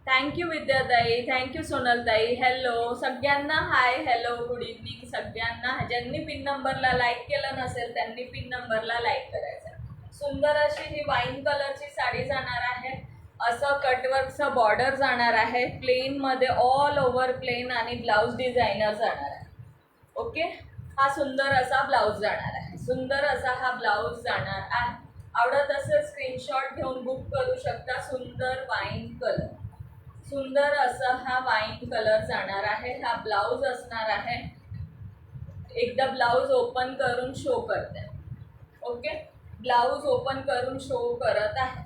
[SPEAKER 1] थँक्यू विद्याताई. थँक्यू सोनल ताई. हॅलो सगळ्यांना. हाय हॅलो गुड इव्हनिंग सगळ्यांना. ज्यांनी पिन नंबरला लाईक केलं नसेल त्यांनी पिन नंबरला लाईक करायचं. सुंदर अशी ही वाईन कलरची साडी जाणार आहे. असं कटवर्कचं बॉर्डर जाणार आहे. प्लेनमध्ये ऑल ओव्हर प्लेन आणि ब्लाऊज डिझायनर जाणार आहे. ओके, हा सुंदर असा ब्लाऊज जाणार आहे. सुंदर असा हा ब्लाऊज जाणार आहे. आवडत असेल स्क्रीनशॉट घेऊन बुक करू शकता. सुंदर वाईन कलर. सुंदर असा हा वाईन कलर जाणार आहे. हा ब्लाऊज असणार आहे. एकदा ब्लाऊज ओपन करून शो करते. ओके, ब्लाऊज ओपन करून शो करत आहे.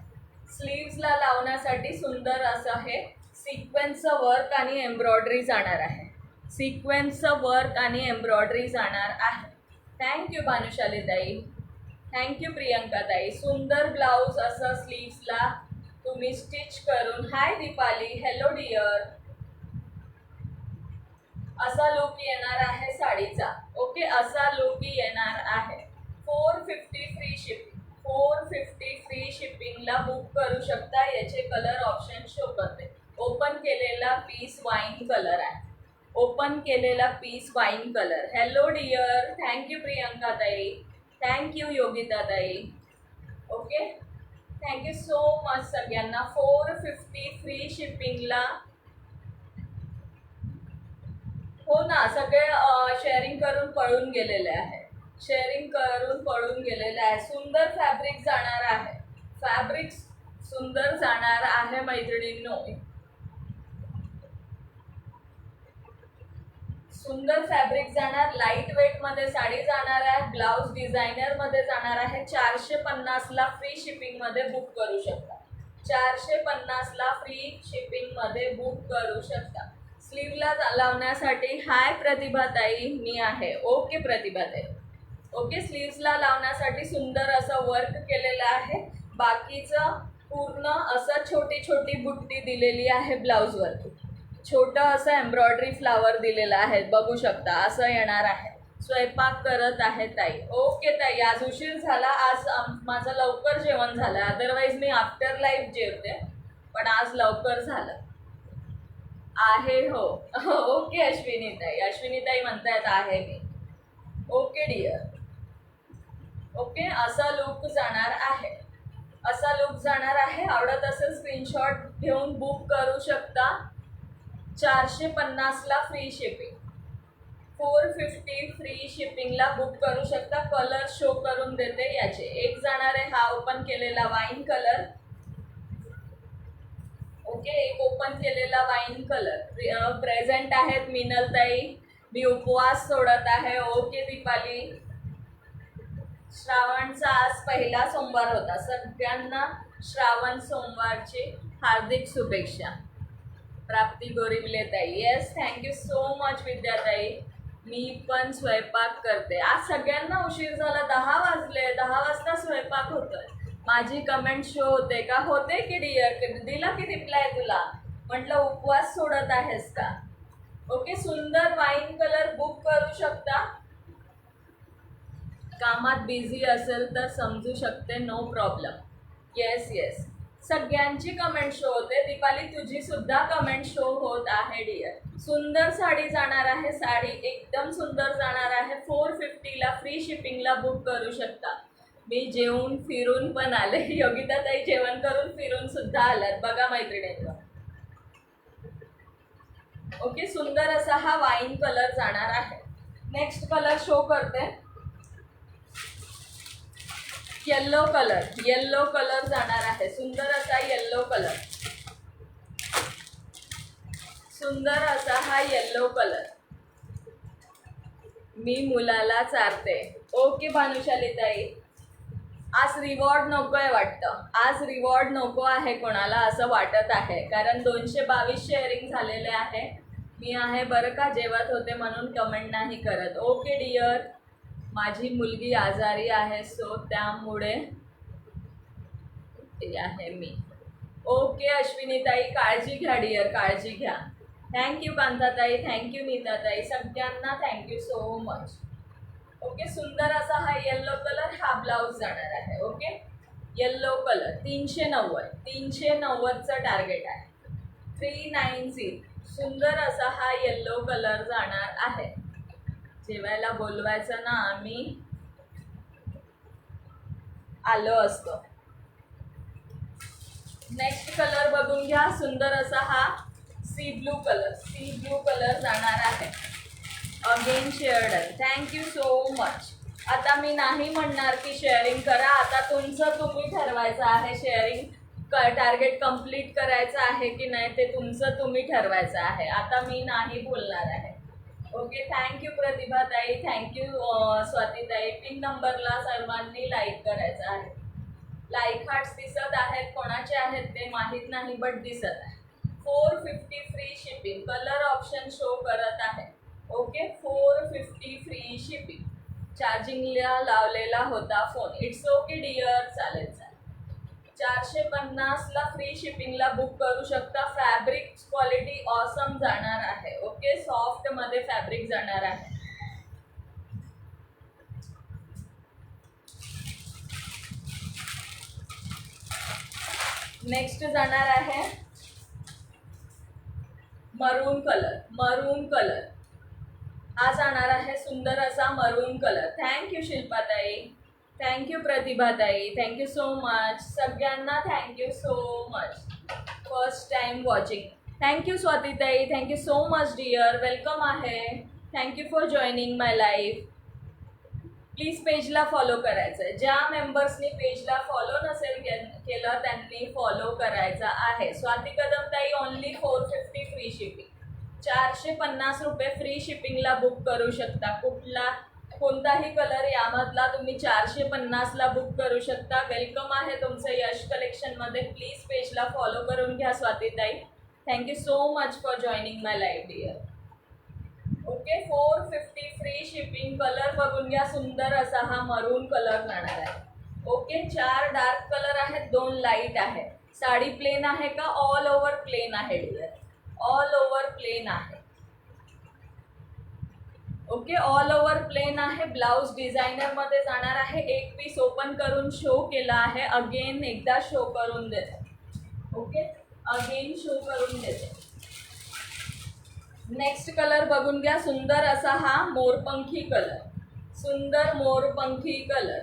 [SPEAKER 1] स्लीव्सला लावण्यासाठी सुंदर असं हे सिक्वेन्सचं वर्क आणि एम्ब्रॉयडरी जाणार आहे. सिक्वेन्सचं वर्क आणि एम्ब्रॉयडरी जाणार आहे. थँक्यू भानुशाली ताई, थँक्यू प्रियंका ताई. सुंदर ब्लाऊज असं स्लीव्सला तुम्ही स्टिच करून. Hi Deepali, hello dear. असा लुक येणार आहे साडीचा. ओके, असा लुक येणार आहे. 450 फ्री शिपिंग. 450 फ्री शिपिंगला बुक करू शकता. याचे कलर ऑप्शन शो करते. ओपन केलेला पीस वाईन कलर आहे. ओपन केलेला piece wine colour. Hello dear, thank you Priyanka ताई, थँक्यू योगिता ताई. ओके, थँक्यू सो मच सगळ्यांना. 450 फ्री शिपिंगला. हो ना, सगळे शेअरिंग करून पळून गेलेले आहे. शेअरिंग करून पळून गेलेले आहे. सुंदर फॅब्रिक जाणार आहे. फॅब्रिक सुंदर जाणार आहे मैत्रिणींनो. सुंदर फॅब्रिक जाणार. लाईट वेट मध्ये साडी जाणार आहे. ब्लाउज डिझायनर मध्ये जाणार आहे. 450ला फ्री शिपिंग मध्ये बुक करू शकता. 450ला फ्री शिपिंग मध्ये बुक करू शकता. स्लीवला लावण्यासाठी हाय प्रतिभा ताई, मी आहे. ओके प्रतिभा ताई. ओके, स्लीव्सला लावण्यासाठी सुंदर असं वर्क केलेलं आहे. बाकीचं पूर्ण असं छोटी छोटी बुट्टी दिलेली आहे ब्लाऊजवरती. छोटं असं एम्ब्रॉयडरी फ्लावर दिलेलं आहे, बघू शकता. असं येणार आहे. स्वयंपाक करत आहे ताई. ओके ताई, आज उशीर झाला. आज माझं लवकर जेवण झालं. अदरवाईज मी आफ्टर लाईफ जेवते, पण आज लवकर झालं आहे. हो ओके अश्विनी ताई, अश्विनी ताई म्हणतायत आहे मी. Okay dear. ओके, असा लुक जाणार आहे. असा लुक जाणार आहे. आवडत असेल स्क्रीनशॉट घेऊन बुक करू शकता. 450ला फ्री शिपिंग. 450 फ्री शिपिंगला बुक करू शकता. कलर शो करून देते याचे. एक जाणार आहे हा ओपन केलेला वाईन कलर. ओके, एक ओपन केलेला वाईन कलर. प्रेझेंट आहेत मिनल ताई. मी उपवास सोडत आहे. ओके दीपाली. श्रावणचा आज पहिला सोमवार होता. सगळ्यांना श्रावण सोमवारची हार्दिक शुभेच्छा. प्राप्ती गोरिवले ताई, येस थँक्यू सो मच विद्याताई. मी पण स्वयंपाक करते. आज सगळ्यांना उशीर झाला. 10 वाजले. 10 वाजता स्वयंपाक होतोय. माझी कमेंट शो होते का? होते की डिअर? दिला की रिप्लाय तुला? म्हटलं उपवास सोडत आहेस का? ओके, सुंदर वाईन कलर बुक करू शकता. कामात बिझी असेल तर समजू शकते, नो प्रॉब्लेम. येस येस, सगळ्यांची कमेंट शो होते. दीपाली तुझी सुद्धा कमेंट शो होत आहे डिअर. सुंदर साडी जाणार आहे. साडी एकदम सुंदर जाणार आहे. 450ला फ्री शिपिंगला बुक करू शकता. मी जेवून फिरून पण आले. योगिता ताई जेवण करून फिरून सुद्धा आलात बघा मैत्रिणींना. ओके, सुंदर असा हा वाईन कलर जाणार आहे. नेक्स्ट कलर शो करते. Yellow colour. येल्लो कलर जाणार आहे. सुंदर असा येल्लो कलर. सुंदर असा हा येल्लो कलर. मी मुलाला चारते. ओके भानुशाली ताई, आज रिवॉर्ड नको आहे वाटतं. आज रिवॉर्ड नको आहे कोणाला असं वाटत आहे, कारण 222 शेअरिंग झालेले आहे. मी आहे बरं का, जेवत होते म्हणून कमेंट नाही करत. Okay dear. माझी मुलगी आजारी आहे सो त्यामुळे आहे मी. ओके अश्विनी ताई, काळजी घ्या डिअर, काळजी घ्या. थँक्यू कांताताई, थँक्यू नीताताई, सगळ्यांना थँक्यू सो मच. ओके, सुंदर असा हा येल्लो कलर हा ब्लाऊज जाणार आहे. Okay, yellow colour 390. 390चं टार्गेट आहे. 390. सुंदर असा हा येल्लो कलर जाणार आहे. जेवायला बोलवायचं ना, आम्ही आलो असतो. नेक्स्ट कलर बघून घ्या. सुंदर असा हा sea blue colour. Sea blue colour जाणार आहे. Again shared. Thank you so much. आता मी नाही म्हणणार की शेअरिंग करा. आता तुमचं तुम्ही ठरवायचं आहे. शेअरिंग टार्गेट कंप्लीट करायचं आहे की नाही ते तुमचं तुम्ही ठरवायचं आहे. आता मी नाही बोलणार आहे. ओके, थँक्यू प्रतिभाताई, थँक्यू स्वातीताई. पिन नंबरला सर्वांनी लाईक करायचं आहे. लाईक हार्ट्स दिसत आहेत, कोणाचे आहेत ते माहीत नाही बट दिसत आहे. 450 free shipping, colour option show करत आहे. Okay, 450 free shipping. चार्जिंगला लावलेला होता फोन. इट्स ओके डिअर, चालेल चालेल. 450ला फ्री शिपिंगला बुक करू शकता. फॅब्रिक क्वालिटी ऑसम जाणार आहे. ओके, सॉफ्टमध्ये फॅब्रिक जाणार आहे. नेक्स्ट जाणार आहे मरून कलर. मरून कलर हा जाणार आहे सुंदर असा maroon colour. Thank you Shilpatai, thank you Pratibhatai, thank you so much. सगळ्यांना thank you so much. First time watching. Thank you Swatitai, thank you so much dear, welcome आहे. Thank you for joining my life. Please पेजला फॉलो करायचं आहे. ज्या मेंबर्सनी पेजला फॉलो नसेल केलं त्यांनी फॉलो करायचा आहे. Swati Kadamtai, only 450 free shipping. 450 रुपये फ्री शिपिंगला बुक करू शकता. कोणताही कलर यामधला तुम्ही 450ला बुक करू शकता. वेलकम आहे तुमचं यश कलेक्शनमध्ये. प्लीज पेजला फॉलो करून घ्या Swatitai. Thank you so much for joining my life dear. Okay, 450 free shipping. Colour बघून घ्या, सुंदर असा हा मरून कलर जाणार आहे. ओके, 4 डार्क कलर आहेत, 2 लाईट आहे. साडी प्लेन आहे का? ऑल ओव्हर प्लेन आहे डिअर, ऑल ओव्हर प्लेन आहे. ओके, ऑल ओव्हर प्लेन आहे. ब्लाउज डिझायनर मध्ये जाणार आहे. एक पीस ओपन करून शो केला आहे. अगेन एकदा शो करून देते. ओके, अगेन शो करून देते. नेक्स्ट कलर बघून घ्या, सुंदर असा हा मोरपंखी कलर. सुंदर मोरपंखी कलर.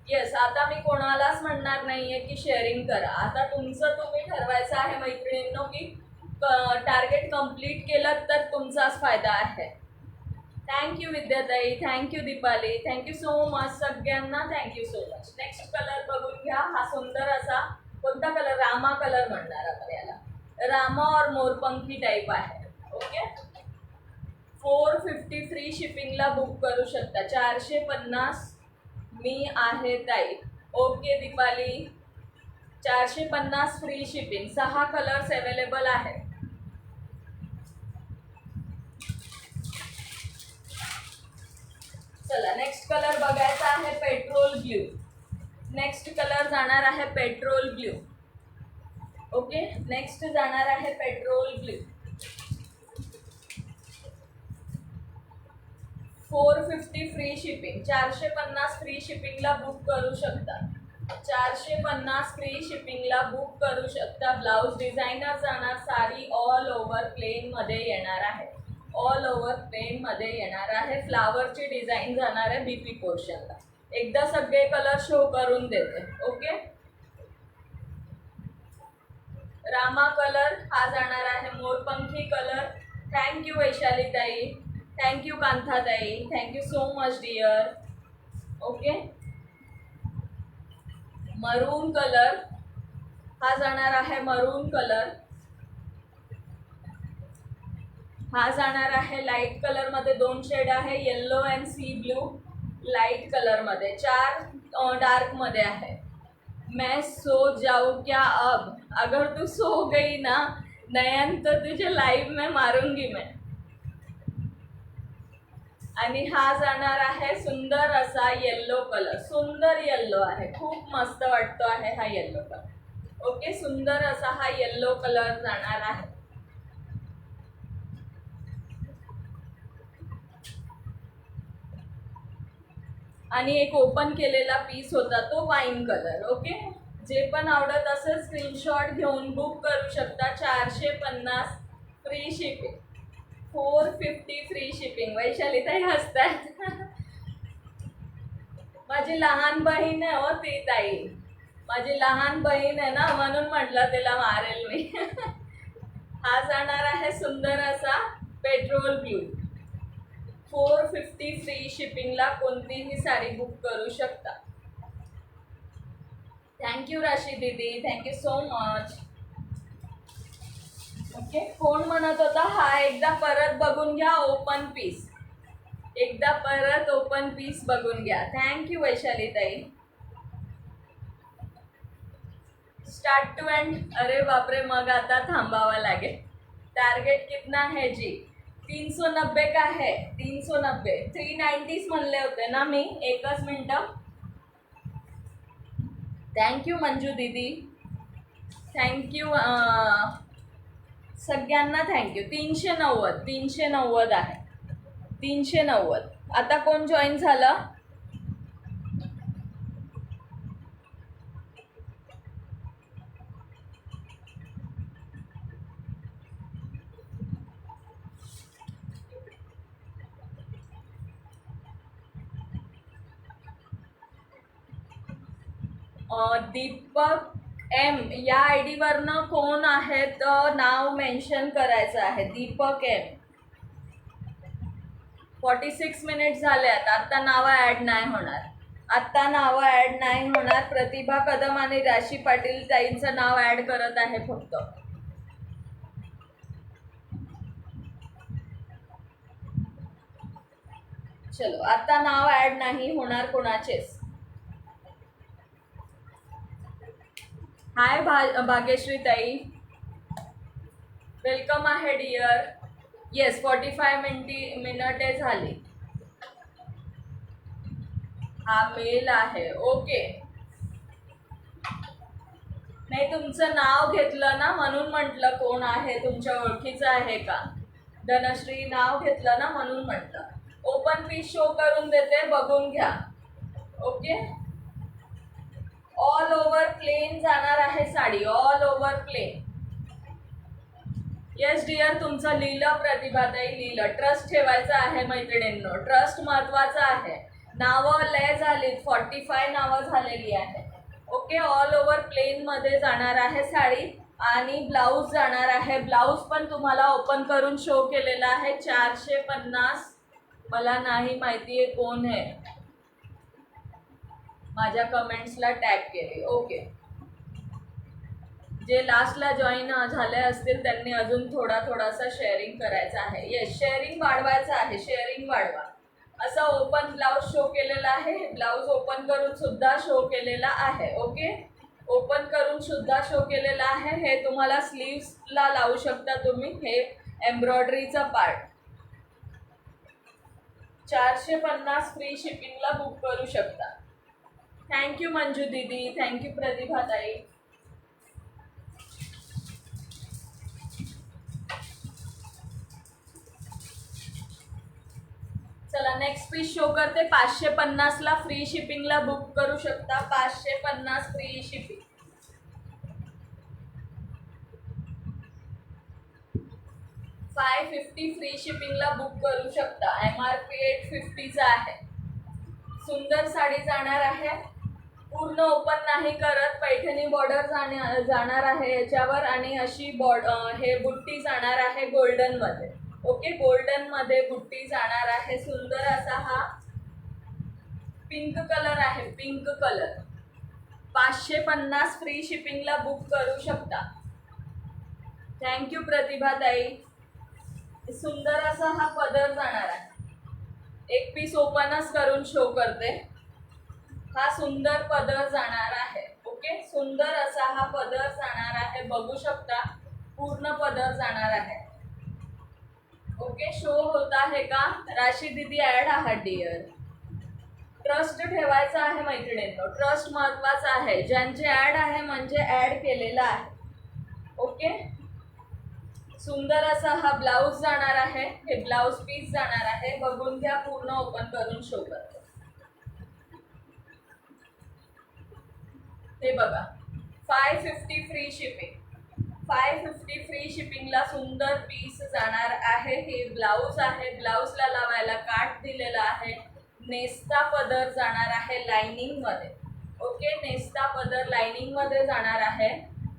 [SPEAKER 1] येस, आता मी कोणालाच म्हणणार नाहीये की शेअरिंग करा. आता तुमचं तुम्ही ठरवायचं आहे मैत्रिणींनो की टार्गेट कंप्लीट केलं तर तुमचाच फायदा आहे. थँक्यू विद्याताई, thank you Deepali, thank you so much. सगळ्यांना thank you so much. Next colour बघून घ्या, हा सुंदर असा कोणता कलर? रामा कलर म्हणणार आपण याला. रामा और मोरपंखी टाईप आहे. ओके, 450 फ्री शिपिंगला बुक करू शकता. 450 मी आहे ताई. Okay Deepali, 450 free shipping. 6 colours available आहे. चला, नेक्स्ट कलर बघायचा आहे पेट्रोल ब्ल्यू. नेक्स्ट कलर जाणार आहे पेट्रोल ब्ल्यू. ओके, नेक्स्ट जाणार आहे petrol blue. 450 free shipping. 450 free शिपिंगला बुक करू शकता. 450 फ्री शिपिंगला बुक करू शकता. ब्लाउज डिझायनर जाणार. साडी ऑल ओव्हर प्लेन मध्ये येणार आहे. ऑल ओव्हर प्लेन मध्ये येणार आहे. फ्लावरची डिझाईन जाणार आहे बीपी पोर्शनला. एकदा सगळे कलर शो करून देते. ओके, रामा कलर हा जाणार आहे. मोरपंखी colour. Thank you Vaishalitai, thank you Kanthatai, thank you so much dear. Okay, maroon colour हा जाणार आहे. मरून कलर हा जाणार आहे. लाईट कलर मध्ये 2 शेड आहे, yellow and sea blue. Light colour मध्ये 4 डार्क मध्ये आहे. मैं सो जाऊ क्या अब? अगर तू सो गई ना नयन तो तुझे लाइव में मारूंगी मैं. आणि हा जाणार आहे सुंदर असा येल्लो कलर. सुंदर येल्लो आहे, खूप मस्त वाटतो आहे हा येल्लो कलर. ओके, सुंदर असा हा येल्लो कलर जाणार आहे. आणि एक ओपन केलेला पीस होता तो वाईन कलर. ओके, जे पण आवडत असेल स्क्रीनशॉट घेऊन बुक करू शकता. 450 free shipping. 450 free shipping. Vaishalitai हसतात. माझी लहान बहीण आहे हो ती ताई. माझी लहान बहीण आहे ना, म्हणून म्हटलं तिला मारेल मी. हा जाणार आहे सुंदर असा पेट्रोल ब्ल्यू. 450 फ्री शिपिंगला कोणतीही साडी बुक करू शकता. थँक्यू राशी दीदी, थँक्यू सो मच. ओके, कोण म्हणत होता हा एकदा परत बघून घ्या ओपन पीस, एकदा परत ओपन पीस बघून घ्या. थँक्यू वैशाली ताई. Start to end. अरे बापरे, मग आता थांबावा लागेल. टारगेट कितना है जी? 390 का है. 390. 390 म्हणले होते ना मी. एकच मिनटं. थँक्यू मंजू दीदी, थँक्यू सगळ्यांना थँक्यू. 390. 390 आहे. 390. आता कोण जॉईन झालं? दीपक एम या आय डीवरनं कोण आहेत नाव मेन्शन करायचं आहे. दीपक एम. 46 मिनिट झाले आता. आत्ता नावं ॲड नाही होणार. आत्ता नावं ॲड नाही होणार. प्रतिभा कदम आणि राशी पाटील ताईंचं नाव ॲड करत आहे फक्त. चलो, आता नाव ॲड नाही होणार कोणाचेच. हाय भाग्यश्री ताई, वेलकम आहे डिअर. येस, 45 मिनिटे झाली. हा मेल आहे. ओके, नाही तुमचं नाव घेतलं ना म्हणून म्हटलं कोण आहे, तुमच्या ओळखीचं आहे का. धनश्री नाव घेतलं ना म्हणून म्हटलं. ओपन पीस शो करून देते, बघून घ्या. ओके, ऑल ओव्हर प्लेन जाणार आहे sari. All over plain. Yes dear, तुमचं लिहिलं प्रतिभाताई, लिहिलं. ट्रस्ट ठेवायचा आहे मैत्रिणींनो, ट्रस्ट महत्वाचा आहे. नावं लय झालीत, 45 नावं झालेली आहे. ओके, ऑल ओव्हर प्लेन मध्ये जाणार आहे साडी आणि ब्लाऊज जाणार आहे. ब्लाऊज पण तुम्हाला ओपन करून शो केलेला आहे. 450. मला नाही माहिती आहे कोण आहे, माझ्या कमेंट्सला टॅग केले. ओके, जे लास्टला जॉईन झाले असतील त्यांनी अजून थोडासा शेअरिंग करायचा आहे. येस, शेअरिंग वाढवायचं आहे. शेअरिंग वाढवा. असं ओपन ब्लाऊज शो केलेला आहे. ब्लाऊज ओपन करून सुद्धा शो केलेला आहे. ओके, ओपन करून सुद्धा शो केलेला आहे. हे तुम्हाला स्लीव्सला लावू शकता तुम्ही. हे एम्ब्रॉयडरीचा पार्ट. 450 फ्री शिपिंगला बुक करू शकता. थँक्यू मंजू दीदी, थँक्यू प्रतिभा ताई. चला, नेक्स्ट पीस शो करते. 550ला फ्री शिपिंगला बुक करू शकता. 550 फ्री शिपिंग. 550 फ्री शिपिंगला बुक करू शकता. MRP 850चा आहे. सुंदर साडी जाणार आहे. पूर्ण ओपन नाही करत. पैठणी बॉर्डर जाणार आहे याच्यावर आणि अशी हे बुट्टी जाणार आहे गोल्डन मध्ये. ओके, गोल्डन मध्ये बुट्टी जाणार आहे. सुंदर असा हा पिंक कलर आहे. Pink colour. 550 फ्री शिपिंगला बुक करू शकता. थँक्यू प्रतिभा ताई. सुंदर असा हा पदर जाणार आहे. एक पीस ओपनच करून शो करते. हा सुंदर पदर जाणार आहे. ओके, सुंदर असा हा पदर जाणार आहे. बघू शकता, पूर्ण पदर जाणार आहे. ओके, शो होत आहे का? राशी दीदी ऍड आहात डिअर. ट्रस्ट ठेवायचा आहे मैत्रिणींनो, ट्रस्ट महत्वाचा आहे. ज्यांचे ऍड आहे म्हणजे ऍड केलेला आहे. ओके, सुंदर असा हा ब्लाऊज जाणार आहे. हे ब्लाऊज पीस जाणार आहे. बघून घ्या, पूर्ण ओपन करून शो करतो. हे बघा, 550 फ्री शिपिंग. 550 फ्री शिपिंगला सुंदर पीस जाणार आहे. हे ब्लाऊज आहे. ब्लाऊजला लावायला काठ दिलेला आहे. नेस्ता पदर जाणार आहे लाइनिंग मध्ये. ओके, नेस्ता पदर लाइनिंग मध्ये जाणार आहे.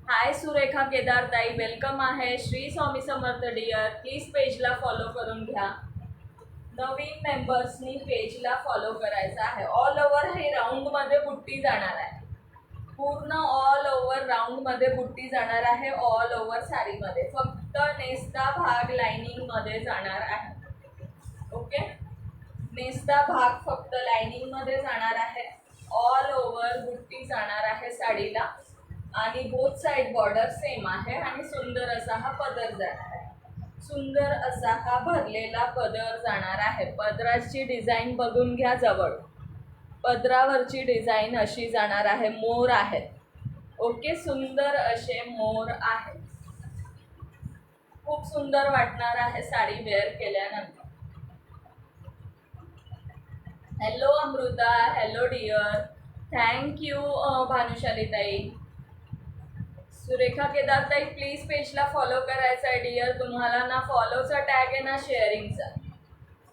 [SPEAKER 1] हाय सुरेखा केदार ताई, वेलकम आहे. श्री स्वामी समर्थ डिअर. प्लीज पेजला फॉलो करून घ्या. नवीन मेंबर्सनी पेजला फॉलो करायचं आहे. ऑल ओव्हर हे राऊंड मध्ये बुट्टी जाणार आहे. पूर्ण ऑल ओव्हर राऊंड मध्ये बुट्टी जाणार आहे. ऑल ओव्हर साडीमध्ये. फक्त फक्त नेसता भाग लाइनिंग मध्ये जाणार आहे. ओके, नेसता भाग फक्त लाइनिंग मध्ये जाणार आहे. ऑल ओव्हर बुट्टी जाणार आहे साडीला आणि बोथ साइड बॉर्डर सेम आहे आणि सुंदर असा हा पदर जाणार आहे. सुंदर असा हा भरलेला पदर जाणार आहे. पदराची डिझाईन बघून घ्या जवळ. पदरावरची डिझाईन अशी जाणार आहे. मोर आहेत. ओके, सुंदर असे मोर आहेत. खूप सुंदर वाटणार आहे साडी वेअर केल्यानंतर. Hello Amruta, hello dear, thank you Bhanushali ताई. सुरेखा केदार ताई, प्लीज पेजला फॉलो करायचा आहे डिअर. तुम्हाला ना फॉलोचा टॅग आहे ना शेअरिंगचा,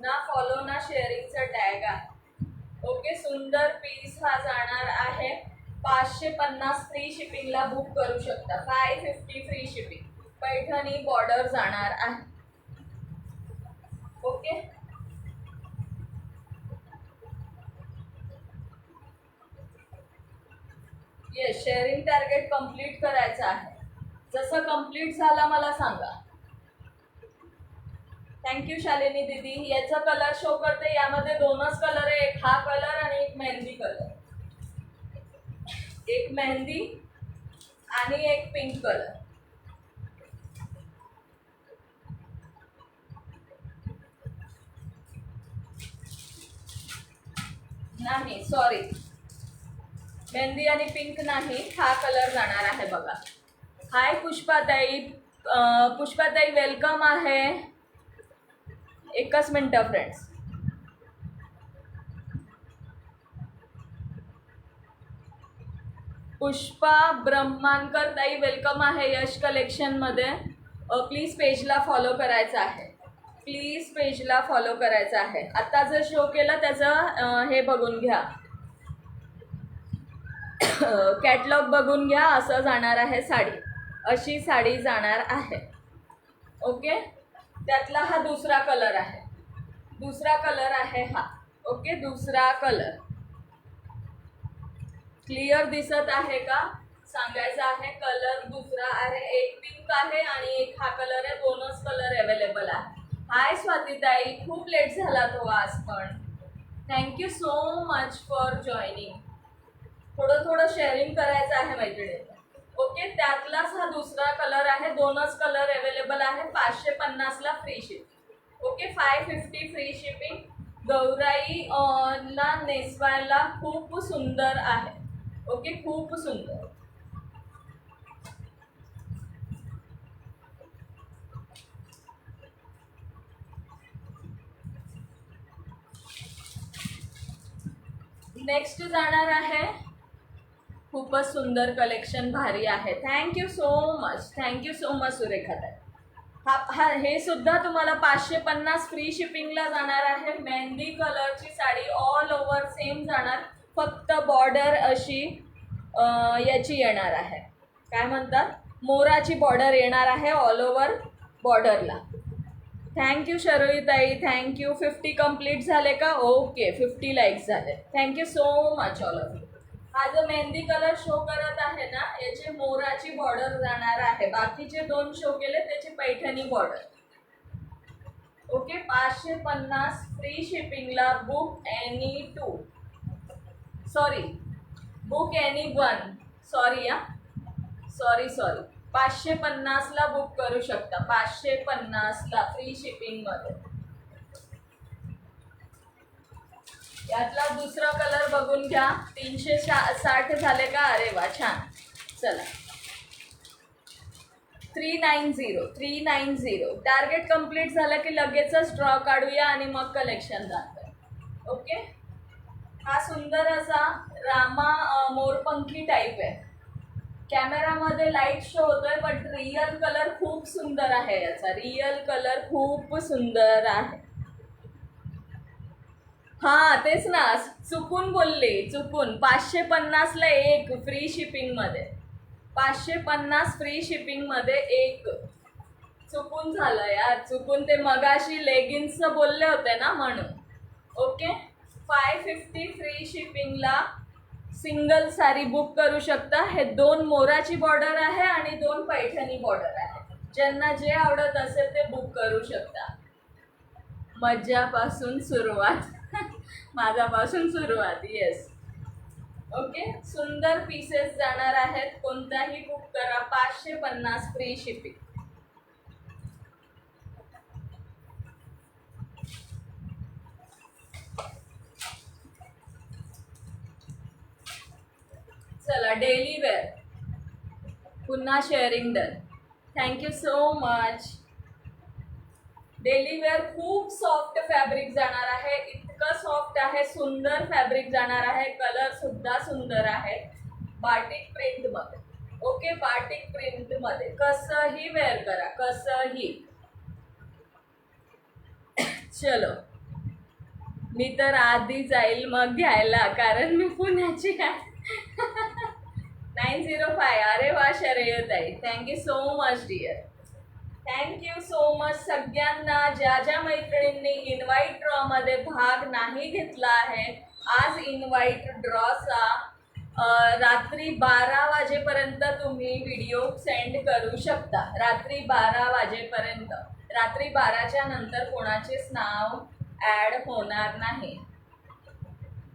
[SPEAKER 1] ना फॉलो ना शेअरिंगचा टॅग आहे. ओके, सुंदर पीस हा जाणार आहे. 550 फ्री शिपिंगला बुक करू शकता. 550 फ्री शिपिंग. पैठणी बॉर्डर जाणार आहे. Okay, yes, sharing target complete करायचं आहे. जसं कंप्लीट झाला मला सांगा. थँक्यू शालिनी दीदी. याचा कलर शो करते. यामध्ये दोनच कलर आहे, एक हा कलर आणि एक मेहंदी कलर. एक मेहंदी आणि एक पिंक कलर. नाही, सॉरी, मेहंदी आणि पिंक नाही, हा कलर जाणार आहे बघा. हाय पुष्पाताई. पुष्पाताई वेलकम आहे. एकच मिनटं फ्रेंड्स. पुष्पा ब्रह्मांकर ताई वेलकम आहे यश कलेक्शनमध्ये. प्लीज पेजला फॉलो करायचं आहे. प्लीज पेजला फॉलो करायचं आहे. आता जर शो केला त्याचं हे बघून घ्या, कॅटलॉग बघून घ्या. असं जाणार आहे साडी, अशी साडी जाणार आहे. ओके, त्यातला हा दुसरा कलर आहे. दुसरा कलर आहे हा. ओके, दुसरा कलर क्लिअर दिसत आहे का सांगायचं आहे. कलर दुसरा आहे. एक पिंक आहे आणि एक हा कलर आहे. दोनच कलर अवेलेबल आहे. हाय स्वातीताई, खूप लेट झाला तो आज पण. Thank you so much for joining. थोडं शेअरिंग करायचं आहे मैत्रिणींना. ओके, त्यातलाच हा दुसरा कलर आहे. दोनच कलर अवेलेबल आहे. 550ला free shipping. Okay, 550 free shipping. Gaurai ला नेसवायला खूप सुंदर आहे. ओके, खूप सुंदर. नेक्स्ट जाणार आहे. खूपच सुंदर कलेक्शन, भारी आहे. Thank you so much, thank you so much Surekhatai. हा हे सुद्धा तुम्हाला 550 फ्री शिपिंगला जाणार आहे. मेहंदी कलरची साडी, ऑल ओव्हर सेम जाणार. फक्त बॉर्डर अशी याची येणार आहे, काय म्हणतात, मोराची बॉर्डर येणार आहे ऑल ओव्हर बॉर्डरला. थँक्यू शरोईताई, थँक्यू. 50 कंप्लीट झाले का? ओके, 50 लाईक्स झाले. Thank you so much all of you. हा जो मेहंदी कलर शो करत आहे ना, याची मोराची बॉर्डर जाणार आहे. बाकीचे दोन शो केले त्याची पैठणी बॉर्डर. ओके, 550 फ्री शिपिंगला. Book any 2, sorry, book any 1, sorry या, सॉरी 550ला बुक करू शकता. 550ला फ्री शिपिंगमध्ये. यातला दुसरा कलर बघून घ्या. 360 झाले का? अरे वा, छान. चला, 390. टार्गेट कंप्लीट झालं की लगेचच ड्रॉ काढूया आणि मग कलेक्शन दाखवूया. ओके, हा सुंदर असा रामा मोरपंखी टाईप आहे. कॅमेरामध्ये लाईट शो होतोय पण रिअल कलर खूप सुंदर आहे. याचा रिअल कलर खूप सुंदर आहे. हा तेच ना, चुकून बोलले, चुकून. 550ला एक फ्री शिपिंगमध्ये. 550 फ्री शिपिंगमध्ये एक. चुकून झालं यार, चुकून. ते मगाशी लेगिन्सचं बोलले होते ना म्हणून. ओके, 550 फ्री शिपिंगला सिंगल साडी बुक करू शकता. हे 2 मोराची बॉर्डर आहे आणि 2 पैठणी बॉर्डर आहे. ज्यांना जे आवडत असेल ते बुक करू शकता. मज्जापासून सुरुवात माझ्यापासून सुरुवात. येस. ओके, सुंदर पीसेस जाणार आहेत. कोणताही बुक करा, 550 फ्री शिपिंग. चला, डेली वेअर पुन्हा sharing done. Thank you so much. Daily wear खूप सॉफ्ट फॅब्रिक जाणार आहे. इतकं सॉफ्ट आहे, सुंदर फॅब्रिक जाणार आहे. कलर सुद्धा सुंदर आहे. बाटिक प्रिंट मध्ये. ओके, बाटिक प्रिंट मध्ये कसंही वेअर करा, कसंही. चलो, मी तर आधी जाईल मग घ्यायला, कारण मी पुण्याची आहे. 905. अरे वा शरयताई, thank you so much dear. Thank you so much सगळ्यांना. ज्या ज्या मैत्रिणींनी इन्व्हाइट ड्रॉ मध्ये भाग नाही घेतला आहे, आज इन्व्हाइट ड्रॉचा रात्री 12 वाजेपर्यंत तुम्ही व्हिडिओ सेंड करू शकता. रात्री 12 वाजेपर्यंत. रात्री 12च्या नंतर कोणाचेच नाव ॲड होणार नाही.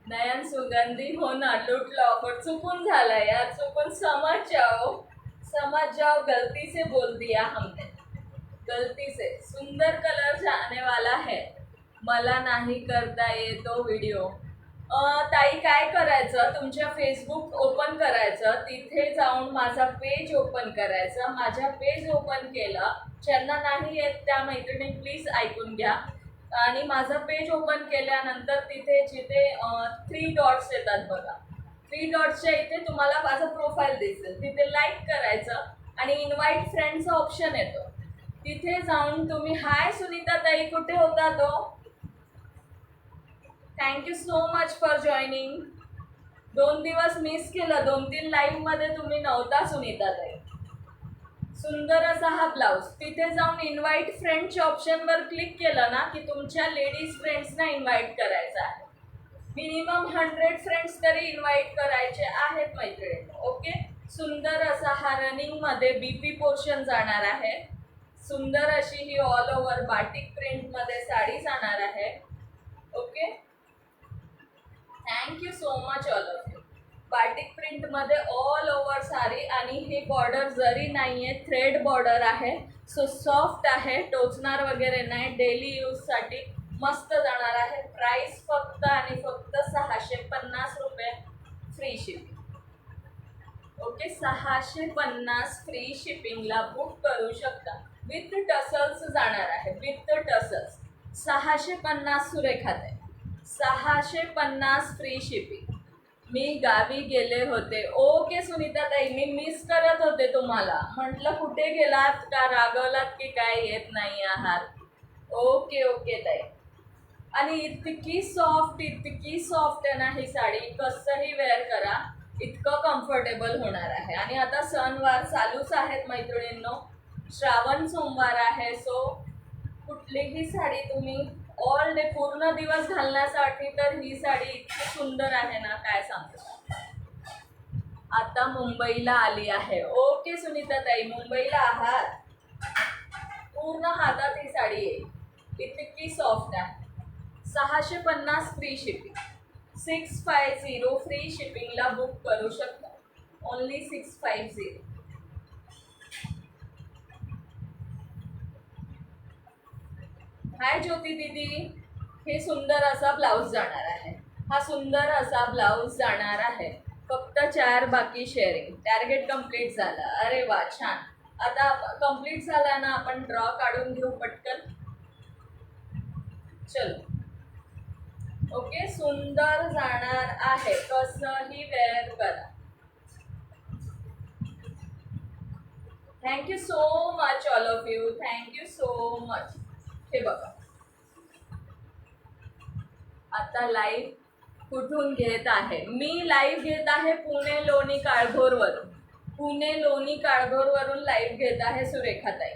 [SPEAKER 1] नयन सुगंधी होणार लूट लॉकर चुकून झाला यार, चुकून. समझ जाओ, गलती से बोल दिया हमने, गलती से. सुंदर कलर जाने वाला है. मला नाही करता येतो व्हिडिओ. ताई काय करायचं, तुमच्या फेसबुक ओपन करायचं, तिथे जाऊन माझा पेज ओपन करायचा. माझ्या पेज ओपन केलं. ज्यांना नाही येत त्या मैत्रिणी प्लीज ऐकून घ्या. आणि माझं पेज ओपन केल्यानंतर तिथे जिथे 3 डॉट्स येतात बघा, 3 डॉट्सच्या इथे तुम्हाला माझं प्रोफाईल दिसेल. तिथे लाईक करायचं आणि इन्व्हाइट फ्रेंड्सचा ऑप्शन येतो. तिथे जाऊन तुम्ही हाय सुनीता ताई कुठे होता तो. Thank you so much for joining. 2 दिवस मिस केलं, 2-3 लाईव्ह मध्ये तुम्ही नव्हता सुनीता ताई. सुंदर असा हा ब्लाऊज. तिथे जाऊन इन्व्हाइट फ्रेंड्सच्या ऑप्शनवर क्लिक केलं ना की तुमच्या लेडीज फ्रेंड्सना इन्व्हाइट करायचं आहे. मिनिमम 100 फ्रेंड्स तरी इन्व्हाइट करायचे आहेत मैत्रिणी. ओके, सुंदर असा हा रनिंग मध्ये बीपी पोर्शन जाणार आहे. सुंदर अशी ही ऑल ओव्हर बाटिक प्रिंट मध्ये साडी जाणार आहे. Okay, thank you so much all of you. Batik print मध्ये ऑल ओव्हर साडी आणि हे बॉर्डर जरी नाहीये, थ्रेड बॉर्डर आहे. सो सॉफ्ट आहे, टोचणार वगैरे नाही. डेली यूज साठी मस्त जाणार आहे. प्राइस फक्त आणि फक्त 650 रुपये फ्री शिपिंग. ओके, 650 फ्री शिपिंगला बुक करू शकता. विथ टसल्स जाणार आहे, विथ टसल्स. 650 सुरेखात आहे. 650 फ्री शिपिंग. मी गावी गेले होते. ओके सुनीता ताई, मी मिस करत होते तुम्हाला. म्हटलं कुठे गेलात, का रागवलात की काय, येत नाही आहात. ओके ओके ताई. आणि इतकी सॉफ्ट आहे ना ही साडी, कसंही वेअर करा, इतकं कम्फर्टेबल होणार आहे. आणि आता सणवार चालूच आहेत मैत्रिणींनो. श्रावण सोमवार आहे. सो कुठलीही साडी तुम्ही ऑल डे पूर्ण दिवस घालण्यासाठी तर ही साडी इतकी सुंदर आहे ना, काय सांगतो. आता मुंबईला आली आहे. ओके सुनीता ताई, मुंबईला आहात. पूर्ण हातात ही साडी आहे, इतकी सॉफ्ट आहे. 650 फ्री शिपिंग. 650 फ्री शिपिंगला बुक करू शकता. ओनली 650. हाय ज्योती दीदी. हे सुंदर असा ब्लाऊज जाणार आहे. हा सुंदर असा ब्लाऊज जाणार आहे. फक्त 4 बाकी शेअरिंग. टार्गेट कंप्लीट झालं. अरे वा, छान. आता कंप्लीट झाला ना, आपण ड्रॉ काढून घेऊ पटकन. चलो. ओके, सुंदर जाणार आहे, कसंही वेअर करा. Thank you so much all of you. Thank you so much. हे बघा, आता लाईव्ह कुठून घेत आहे मी. लाईव्ह घेत आहे पुणे लोणी काळभोरवरून. पुणे लोणी काळभोरवरून लाईव्ह घेत आहे सुरेखाताई.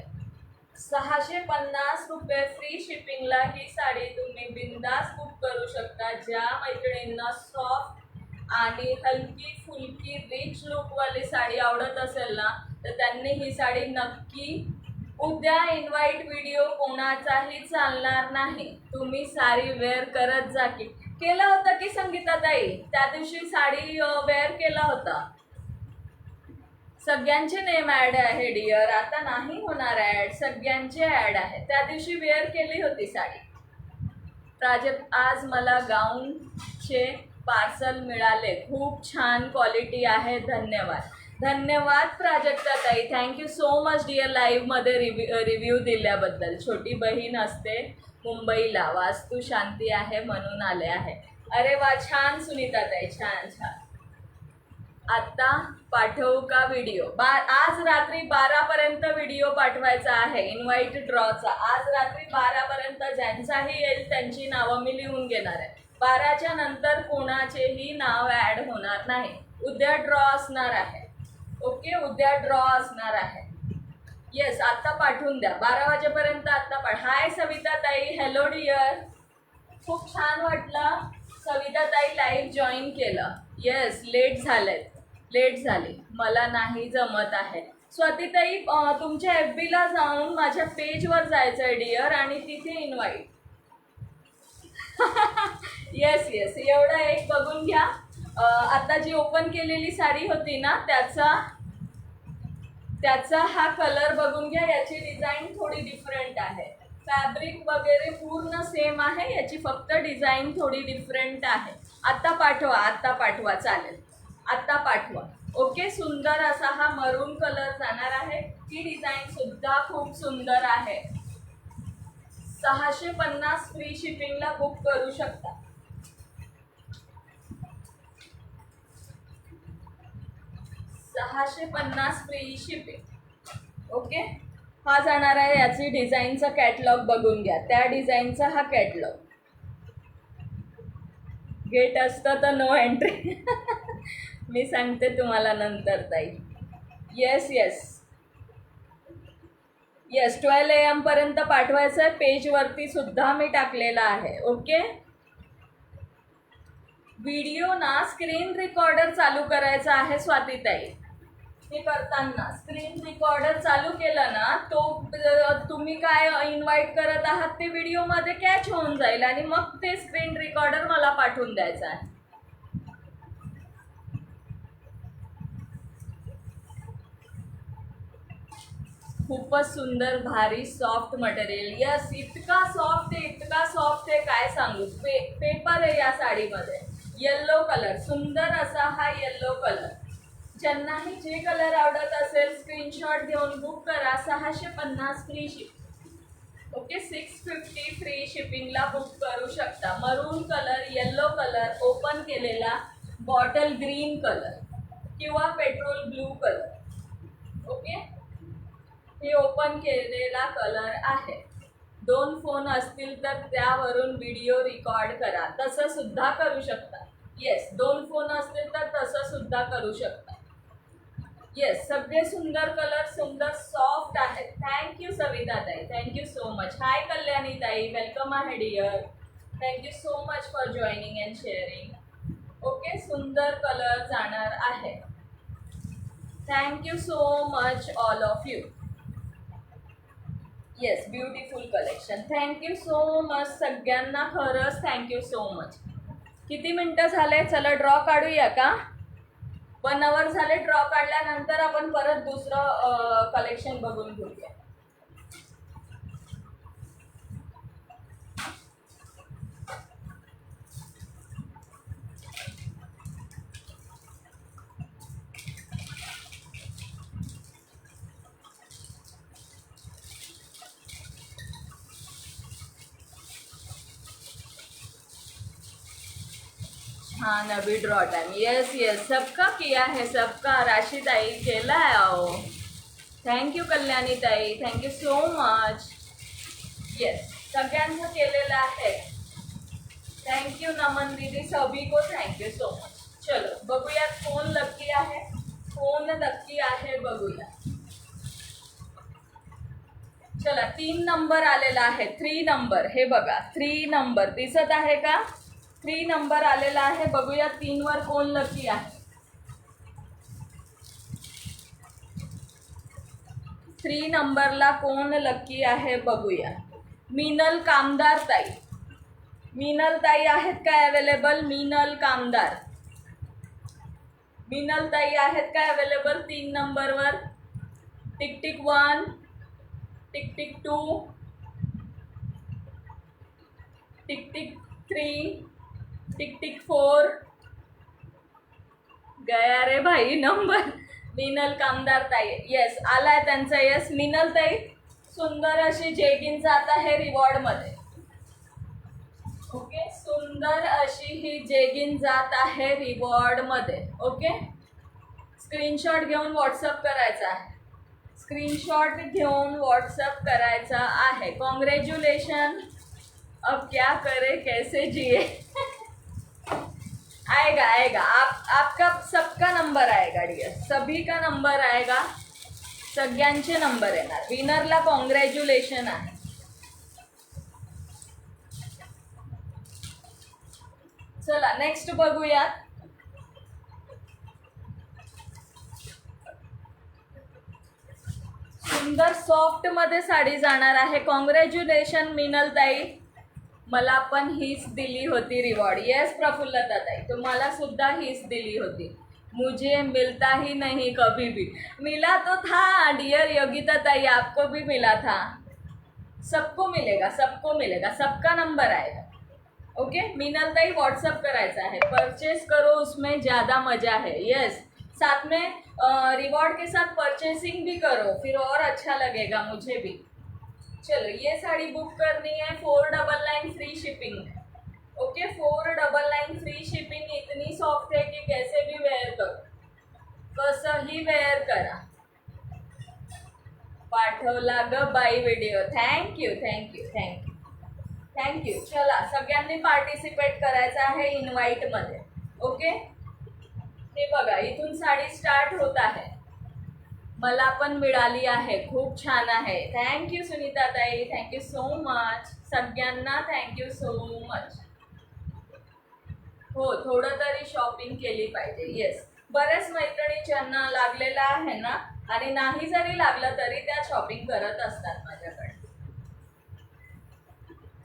[SPEAKER 1] 650 रुपये फ्री शिपिंगला ही साडी तुम्ही बिंदास बुक करू शकता. ज्या मैत्रिणींना सॉफ्ट आणि हलकी फुलकी रिच लुकवाली साडी आवडत असेल ना, तर त्यांनी ही साडी नक्की उद्या इन्व्हाइट व्हिडिओ कोणाचाही चालणार नाही. तुम्ही साडी वेअर करत जा. की केला होता की संगीताताई? त्या दिवशी साडी वेअर केला होता. सगळ्यांचे नेम ऍड आहे डिअर. आता नाही होणार ऍड, सगळ्यांचे ऍड आहे. त्या दिवशी वेअर केली होती साडी. प्राजक्त, आज मला गाऊनचे पार्सल मिळाले. खूप छान क्वालिटी आहे. धन्यवाद. धन्यवाद Prajaktatai. Thank you so much dear. लाईव्हमध्ये रिव्ह्यू दिल्याबद्दल. छोटी बहीण असते मुंबईला, वास्तू शांती आहे म्हणून आले आहे. अरे वा, छान सुनीताताई, छान छान. आता पाठवू का व्हिडिओ? आज रात्री 12पर्यंत व्हिडिओ पाठवायचा आहे इन्व्हाइट ड्रॉचा. आज रात्री 12पर्यंत ज्यांचाही येईल त्यांची नावं मी लिहून घेणार आहे. 12च्या नंतर कोणाचेही नाव ॲड होणार नाही. उद्या ड्रॉ असणार आहे. ओके, उद्या ड्रॉ असणार आहे. येस, आत्ता पाठवून द्या 12 वाजेपर्यंत. आत्ता हाय सविताताई, हॅलो डिअर. खूप छान वाटलं सविताताई लाईव्ह जॉईन केलं. येस, लेट झाली, मला नाही जमत आहे. स्वातीताई, तुमच्या FB ला जाऊन माझ्या पेजवर जायचं आहे डिअर आणि तिथे इन्व्हाइट. येस, एवढं एक बघून घ्या. आता जी ओपन केलेली साडी होती ना, त्याचा हा कलर बघून घ्या. याची डिझाईन थोडी डिफरंट आहे. फॅब्रिक वगैरे पूर्ण सेम आहे, याची फक्त डिझाईन थोडी डिफरंट आहे. आत्ता पाठवा चालेल. आत्ता पाठवा. ओके, सुंदर असा हा मरून कलर जाणार आहे. ही डिझाईन सुद्धा खूप सुंदर आहे. 650 फ्री शिपिंगला बुक करू शकता. $650 फ्री शिपिंग. ओके, हा जाणार आहे. याची डिझाईनचा कॅटलॉग बघून घ्या. त्या डिझाईनचा हा कॅटलॉग. गेट असतं तर नो एंट्री. मी सांगते तुम्हाला नंतर ताई. येस 12 AM पर्यंत पाठवायचं आहे. पेजवरती सुद्धा मी टाकलेला आहे. ओके, व्हिडिओ ना स्क्रीन रेकॉर्डर चालू करायचा आहे स्वातीताई. हे करताना स्क्रीन रेकॉर्डर चालू केलं ना, तो तुम्ही काय इन्व्हाइट करत आहात ते व्हिडिओमध्ये कॅच होऊन जाईल आणि मग ते स्क्रीन रेकॉर्डर मला पाठवून द्यायचं आहे. खूपच सुंदर, भारी, सॉफ्ट मटेरियल. यस, इतका सॉफ्ट आहे काय सांगू. पेपर आहे या साडीमध्ये. येल्लो कलर, सुंदर असा हा येल्लो कलर. ज्यांनाही जे कलर आवडत असेल स्क्रीनशॉट घेऊन बुक करा. 650 फ्री शिपिंग. ओके, 650 फ्री शिपिंगला बुक करू शकता. Maroon colour, yellow colour, open केलेला बॉटल ग्रीन कलर किंवा पेट्रोल ब्लू कलर. ओके, हे ओपन केलेला कलर आहे. 2 फोन असतील तर त्यावरून व्हिडिओ रेकॉर्ड करा. तसं सुद्धा करू शकता. येस, 2 फोन असतील तर तसं सुद्धा करू शकता. येस, सगळे सुंदर कलर, सुंदर सॉफ्ट आहेत. Thank you Savitatai, thank you so much. Hi Kalyanitai, welcome आहे dear. Thank you so much for joining and sharing. Okay, सुंदर कलर जाणार आहे. Thank you so much all of you. Yes, beautiful collection. Thank you so much सगळ्यांना. खरंच थँक्यू सो मच. किती मिनटं झाले? चला ड्रॉ काढूया का? 1 hour झाले. ड्रॉ काढल्यानंतर आपण परत दुसरं कलेक्शन बघून घेऊया. हाँ, अभी ड्रॉ टाइम. यस, सबका किया है, सबका. राशि ताई केला है. आओ, थँक्यू कल्याणी ताई, थँक्यू सो मच. येस, सगळ्यांचं केलेलं आहे. थँक्यू नमन दीदी, सभी को थँक्यू सो मच. चलो बघूयात कोण लक्की आहे, बघूया. चला, 3 नंबर आलेला आहे. 3 नंबर, हे बघा 3 नंबर दिसत आहे का? 3 नंबर आलेला आहे. बघूया 3 वर कोण लकी आहे. 3 नंबरला कोण लकी आहे बघूया. मीनल कामदार ताई. मीनल ताई आहेत काय अवेलेबल? मीनल कामदार. मीनल ताई आहेत काय अवेलेबल 3 नंबरवर? Tick tick 1, tick tick 2, tick tick 3, tick tick 4. गया रे भाई नंबर. मीनल कामदार ताई, येस आलाय त्यांचा. येस मीनल ताई, सुंदर अशी जेगिन जात आहे रिवॉर्ड मध्ये. ओके, सुंदर अशी ही जेगिन जात आहे रिवॉर्ड मध्ये. ओके, स्क्रीनशॉट घेऊन व्हॉट्सअप करायचा आहे. स्क्रीनशॉट घेऊन व्हॉट्सअप करायचा आहे. कॉन्ग्रेचुलेशन. अब क्या करे कैसे जिए. आएगा आएगा, आपका सबका नंबर आएगा डियर, सभी का नंबर आएगा, सगळ्यांचे नंबर येणार. विनरला कॉन्ग्रॅच्युलेशन आहे. चला नेक्स्ट बघूयात. सुंदर सॉफ्ट मध्ये साडी जाणार आहे. कॉन्ग्रॅच्युलेशन मीनल ताई, मला पण हीच दिली होती रिवॉर्ड. येस प्रफुल्लता ताई, तुम्हाला सुद्धा हीच दिली होती. मुझे मिलता ही नहीं कभी भी. मिला तो था डियर योगिता ताई, आपको भी मिला था. सबको मिलेगा, सबको मिलेगा, सबका नंबर आएगा. ओके मीनल ताई, व्हाट्सअप करायचा है. परचेज करो, उसमें ज़्यादा मज़ा है. यस, साथ में रिवॉर्ड के साथ परचेसिंग भी करो, फिर और अच्छा लगेगा मुझे भी. चलो ये साड़ी बुक करनी है. 499 free shipping. Okay 499 free shipping. इतनी सॉफ्ट है कि कैसे भी वेअर करो, कसंही वेअर करा. पाठवला ग बाई video. Thank you thank you thank you thank you. चला सगळ्यांनी पार्टिसिपेट करायचं आहे इन्व्हाइटमध्ये. ओके, हे बघा इथून साडी स्टार्ट होत आहे. मला पण मिळाली आहे, खूप छान आहे. थँक्यू सुनीता ताई, थँक्यू सो मच. सगळ्यांना थँक्यू सो मच. हो, थोडं तरी शॉपिंग केली पाहिजे. येस, बऱ्याच मैत्रिणी ज्यांना लागलेला आहे ना, आणि नाही जरी लागलं तरी त्या शॉपिंग करत असतात माझ्याकडे.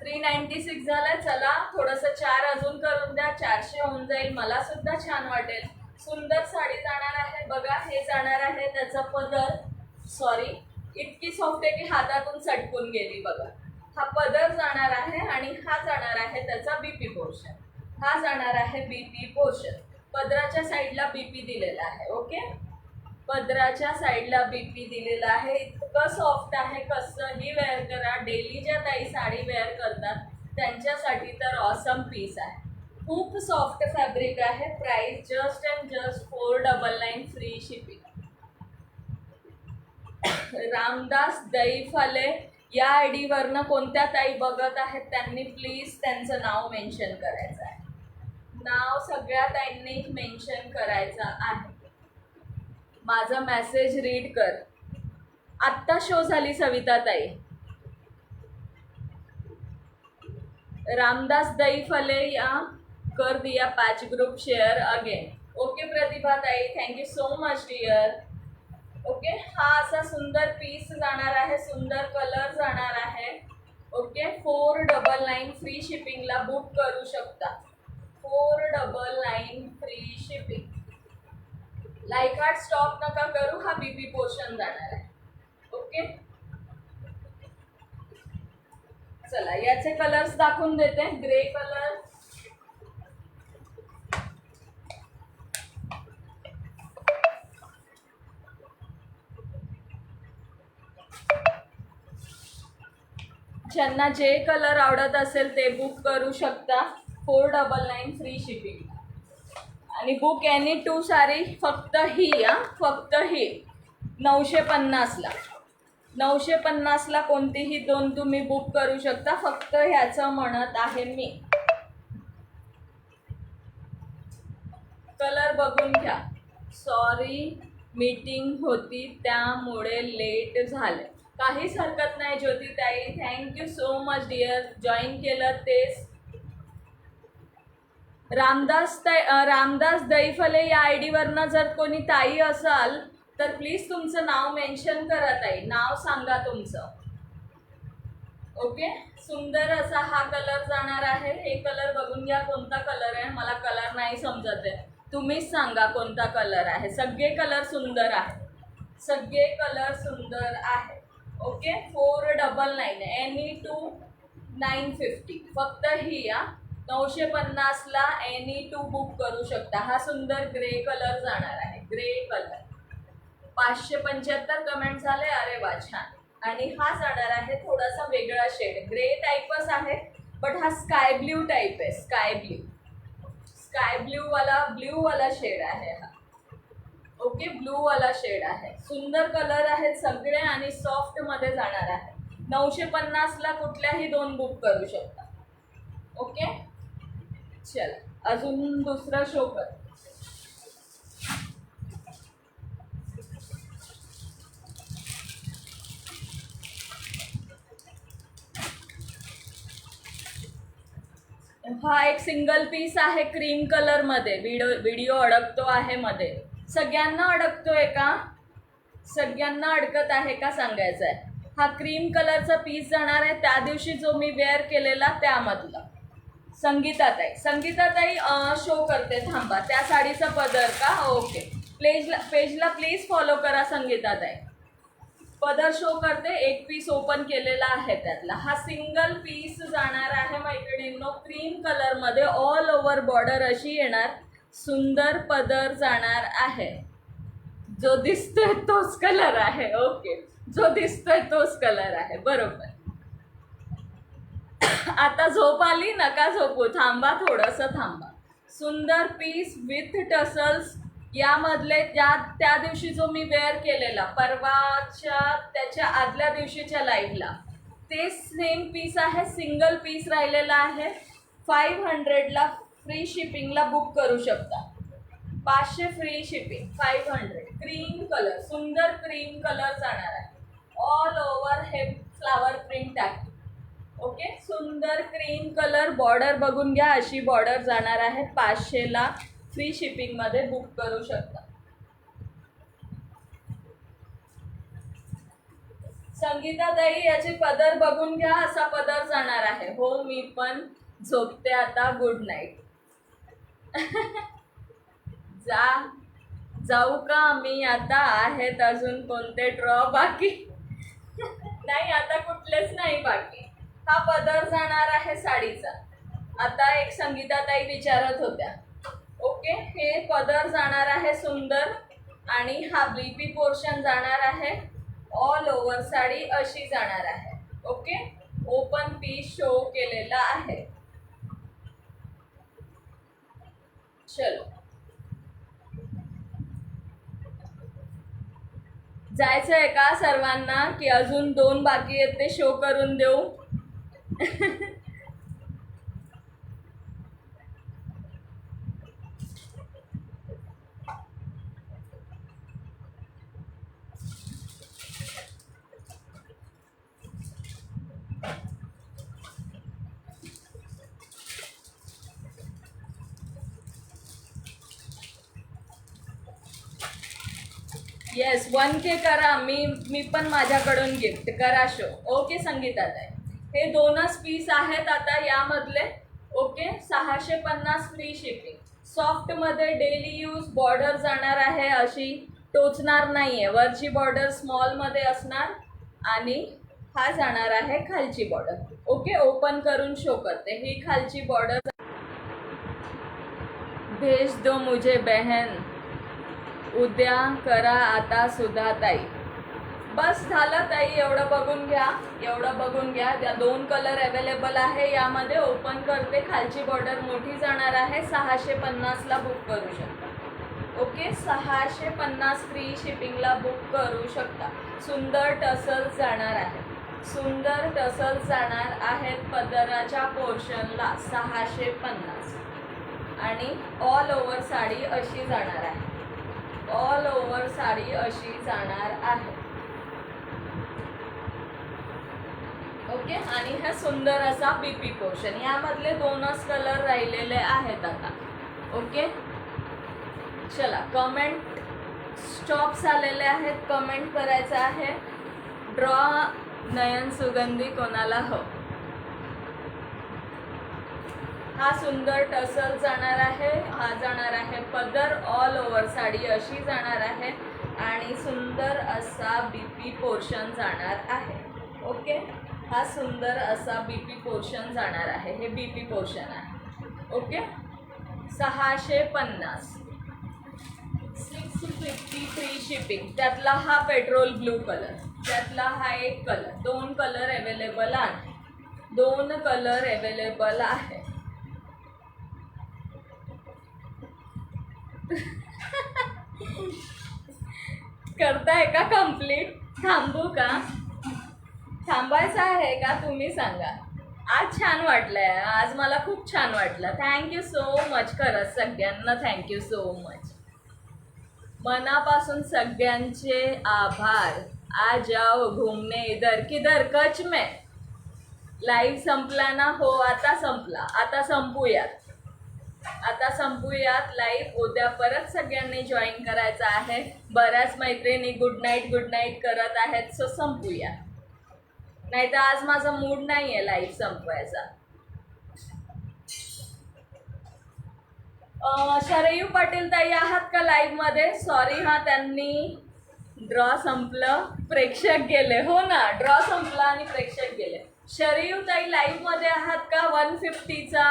[SPEAKER 1] 396 झालं. चला थोडंसं 4 अजून करून द्या, 400 होऊन जाईल. मला सुद्धा छान वाटेल. सुंदर साडी जाणार आहे बघा. हे जाणार आहे त्याचा पदर. सॉरी, इतकी सॉफ्ट आहे की हातातून सटकून गेली बघा. हा पदर जाणार आहे आणि हा जाणार आहे त्याचा बीपी पोर्शन. हा जाणार आहे बीपी पोर्शन. पदराच्या साईडला बीपी दिलेला आहे. ओके, पदराच्या साईडला बीपी दिलेला आहे. इतकं सॉफ्ट आहे, कसंही वेअर करा. डेली ज्या ताई साडी वेअर करतात त्यांच्यासाठी तर ऑसम पीस आहे. खूप सॉफ्ट फॅब्रिक आहे. Price just and just 499 free shipping. Ramdas Daiphale या आय डीवरनं कोणत्या ताई बघत आहेत त्यांनी प्लीज त्यांचं नाव मेन्शन करायचं आहे. नाव सगळ्या ताईंनी मेन्शन करायचं आहे. माझा मेसेज रीड कर. आत्ता शो झाली सविता ताई. रामदास दैफले या कर दिया पैच group share again. Okay Pratibha ताई, thank you so much dear. Okay, हा असा सुंदर पीस जाणार आहे, सुंदर कलर जाणार आहे. ओके 499 फ्री शिपिंगला बुक करू शकता. 499 free shipping. Like heart stop नका करू, हा बीपी पोर्शन जाणार आहे. ओके चला याचे कलर्स दाखवून देते. ग्रे कलर, ज्यांना जे कलर आवडत असेल ते बुक करू शकता. 499 फ्री शिपिंग. आणि बुक एनी 2 साडी फक्त ही फक्त ही 950ला. 950ला कोणतीही 2 तुम्ही बुक करू शकता. फक्त ह्याचं म्हणत आहे मी. कलर बघून घ्या. सॉरी मीटिंग होती त्यामुळे लेट झाले. काहीच हरकत नाही ज्योती ताई, thank you so much dear. Join केलं तेच. रामदास दैफले या आय डीवरनं जर कोणी ताई असाल तर प्लीज तुमचं नाव मेन्शन करा ताई, नाव सांगा तुमचं. ओके, सुंदर असा हा कलर जाणार आहे. हे कलर बघून घ्या कोणता कलर आहे, मला कलर नाही समजत आहे, तुम्हीच सांगा कोणता कलर आहे. सगळे कलर सुंदर आहे, सगळे कलर सुंदर आहे. ओके, 499 एनी टू 950 फक्त ही या 950ला एनी टू बुक करू शकता. हा सुंदर ग्रे कलर जाणार आहे, ग्रे कलर. 575 कमेंट झाले, अरे वा छान. आणि हा जाणार आहे थोडासा वेगळा शेड, ग्रे टाईपच आहे बट हा स्काय ब्ल्यू टाईप आहे, स्काय ब्ल्यू वाला शेड आहे हा. ओके, ब्लू वाला शेड आहे. सुंदर कलर आहेत सगळे आणि सॉफ्ट मध्ये जाणार आहे. 950ला कुठल्याही 2 बुक करू शकता. ओके, चला अजून दुसरा शो कर. हा एक सिंगल पीस आहे क्रीम कलर मध्ये. व्हिडिओ अडकतो आहे मध्ये. सगळ्यांना अडकतोय का, सगळ्यांना अडकत आहे का सांगायचं आहे. हा क्रीम कलरचा पीस जाणार आहे त्या दिवशी जो मी वेअर केलेला त्यामधला. संगीताताई शो करते, थांबा. त्या साडीचा पदर का, ओके. पेजला प्लीज फॉलो करा संगीताताई. पदर शो करते, एक पीस ओपन केलेला आहे त्यातला. हा सिंगल पीस जाणार आहे मैत्रिणींनो, क्रीम कलर मध्ये. ऑल ओव्हर बॉर्डर अशी येणार, सुंदर पदर जाणार आहे. जो दिसतोय तोच कलर आहे. ओके, जो दिसतोय तोच कलर आहे, बरोबर. आता झोप आली, नका झोपू, थांबा, थोडंसं थांबा. सुंदर पीस विथ टसल्स. यामधले त्या दिवशी जो मी वेअर केलेला परवाच्या त्याच्या आदल्या दिवशीच्या लाईव्हला, ते सेम पीस आहे. सिंगल पीस राहिलेला आहे. 500ला फ्री शिपिंगला बुक करू शकता. 500 फ्री शिपिंग, 500. क्रीम कलर, सुंदर क्रीम कलर जाणार आहे. ऑल ओव्हर हे फ्लावर प्रिंट आहे. ओके, सुंदर क्रीम कलर. बॉर्डर बघून घ्या, अशी बॉर्डर जाणार आहे. 500ला फ्री शिपिंग मध्ये बुक करू शकता. संगीताताई याची पदर बघून घ्या, असा पदर जाणार आहे. हो, मी पण झोपते आता, गुड नाईट. जाऊ का मी आता, आहेत अजून कोणते ड्रॉ बाकी? नाही, आता कुठलेच नाही बाकी. हा पदर जाणार आहे साडीचा. आता एक संगीताताई विचारत होत्या. ओके, हे पदर जाणार आहे सुंदर आणि हा बीपी पोर्शन जाणार आहे. ऑल ओव्हर साडी अशी जाणार आहे. ओके, ओपन पीस शो केलेला आहे. चलो, जायचंय का सर्वांना की अजून 2 बाकी आहेत ते शो करून देऊ? येस, 1K करा. मी पण माझ्याकडून गिफ्ट करा शो. ओके संगीताताई, हे 2च पीस आहेत आता यामधले. Okay, 650 free shipping. सॉफ्ट मध्ये डेली यूज बॉर्डर जाणार आहे, अशी टोचणार नाहीये. वरची बॉर्डर स्मॉल मध्ये असणार आणि हा जाणार आहे खालची बॉर्डर. ओके, ओपन करून शो करते. ही खालची बॉर्डर. भेज दो मुझे बहन, उद्या करा आता सुद्धा ताई. बस झालं ताई, एवढं बघून घ्या, एवढं बघून घ्या. त्या 2 कलर अवेलेबल आहे यामध्ये. ओपन करते, खालची बॉर्डर मोठी जाणार आहे. 650ला बुक करू शकता. ओके, 650 फ्री शिपिंगला बुक करू शकता. सुंदर टसल्स जाणार आहे, सुंदर टसल्स जाणार आहेत पदराच्या पोर्शनला. 650 आणि ऑल ओव्हर साडी अशी जाणार आहे. ऑल ओव्हर साडी अशी जाणार आहे. ओके, आणि हा सुंदर असा बीपी पोर्शन. यामधले 2च कलर राहिलेले आहेत आता. ओके, चला कमेंट स्टॉप्स आलेले आहेत, कमेंट करायचं आहे. ड्रॉ नयन सुगंधी कोणाला हो. हा सुंदर टसल जाणार आहे, हा जाणार आहे पदर ऑल ओव्हर साडी अशी जाणार आहे आणि सुंदर असा बीपी पोर्शन जाणार आहे. ओके, हा सुंदर असा बीपी पोर्शन जाणार आहे. हे बीपी पोर्शन आहे. Okay, 650, 653 shipping. त्यातला हा पेट्रोल ब्लू कलर, त्यातला हा एक कलर. 2 कलर अवेलेबल आहे, 2 कलर अवेलेबल आहे. करताय का कंप्लीट? थांबू का? थांबायचं आहे का? तुम्ही सांगा. आज छान वाटलंय, आज मला खूप छान वाटलं. Thank you so much. खरंच सगळ्यांना थँक्यू सो मच. मनापासून सगळ्यांचे आभार. आ जाओ घूमने इधर किधर कच में. लाईव्ह संपला ना? हो, आता संपला. आता संपूयात, आता संपूयात लाईव्ह. उद्या परत सगळ्यांनी जॉईन करायचं आहे. बऱ्याच मैत्रिणी गुड नाईट करत आहेत, सो संपूया. नाही तर आज माझा मूड नाही आहे लाईव्ह संपवायचा. शरयू पाटील ताई आहात का लाईव्ह मध्ये? सॉरी हा, त्यांनी ड्रॉ संपलं, प्रेक्षक गेले. हो ना, ड्रॉ संपला आणि प्रेक्षक गेले. शरयू ताई लाईव्ह मध्ये आहात का? 150चा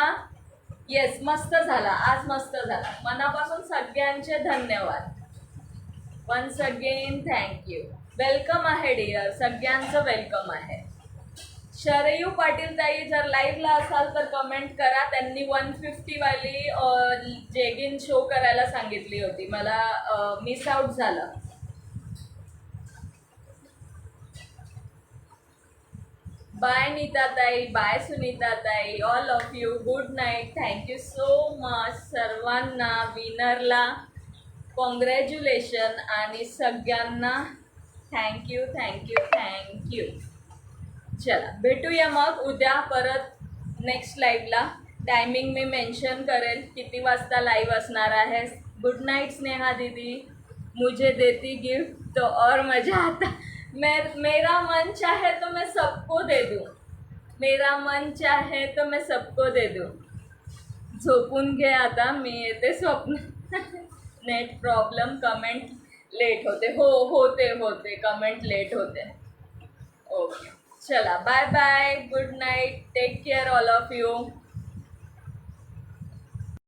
[SPEAKER 1] येस, मस्त झाला आज, मस्त झाला. मनापासून सगळ्यांचे धन्यवाद. Once again thank you. वेलकम आहे डिअर, सगळ्यांचं वेलकम आहे. शरयू पाटील ताई जर लाईव्हला असाल तर कमेंट करा. त्यांनी 150 वाली जेगिन शो करायला सांगितली होती, मला मिस आउट झालं. बाय नीता ताई, बाय सुनीता ताई, all of you good night. Thank you so much सर्वांना. विनरला कॉंग्रॅच्युलेशन आणि सगळ्यांना थँक्यू थँक्यू थँक्यू. चला भेटूया मग उद्या परत नेक्स्ट लाईव्हला. टायमिंग मी मेन्शन करेल किती वाजता लाईव्ह असणार आहे. गुड नाईट स्नेहा दीदी. मुझे देती गिफ्ट तो और मजा आता. मेरा मन चाहे तो मैं सबको दे दूँ, मेरा मन चाहे तो मैं सबको दे दूँ. झोपून घे आता, मी येते स्वप्न. नेट प्रॉब्लेम, कमेंट लेट होते. हो होते कमेंट लेट होते. ओके चला, bye bye, good night, take care all of you.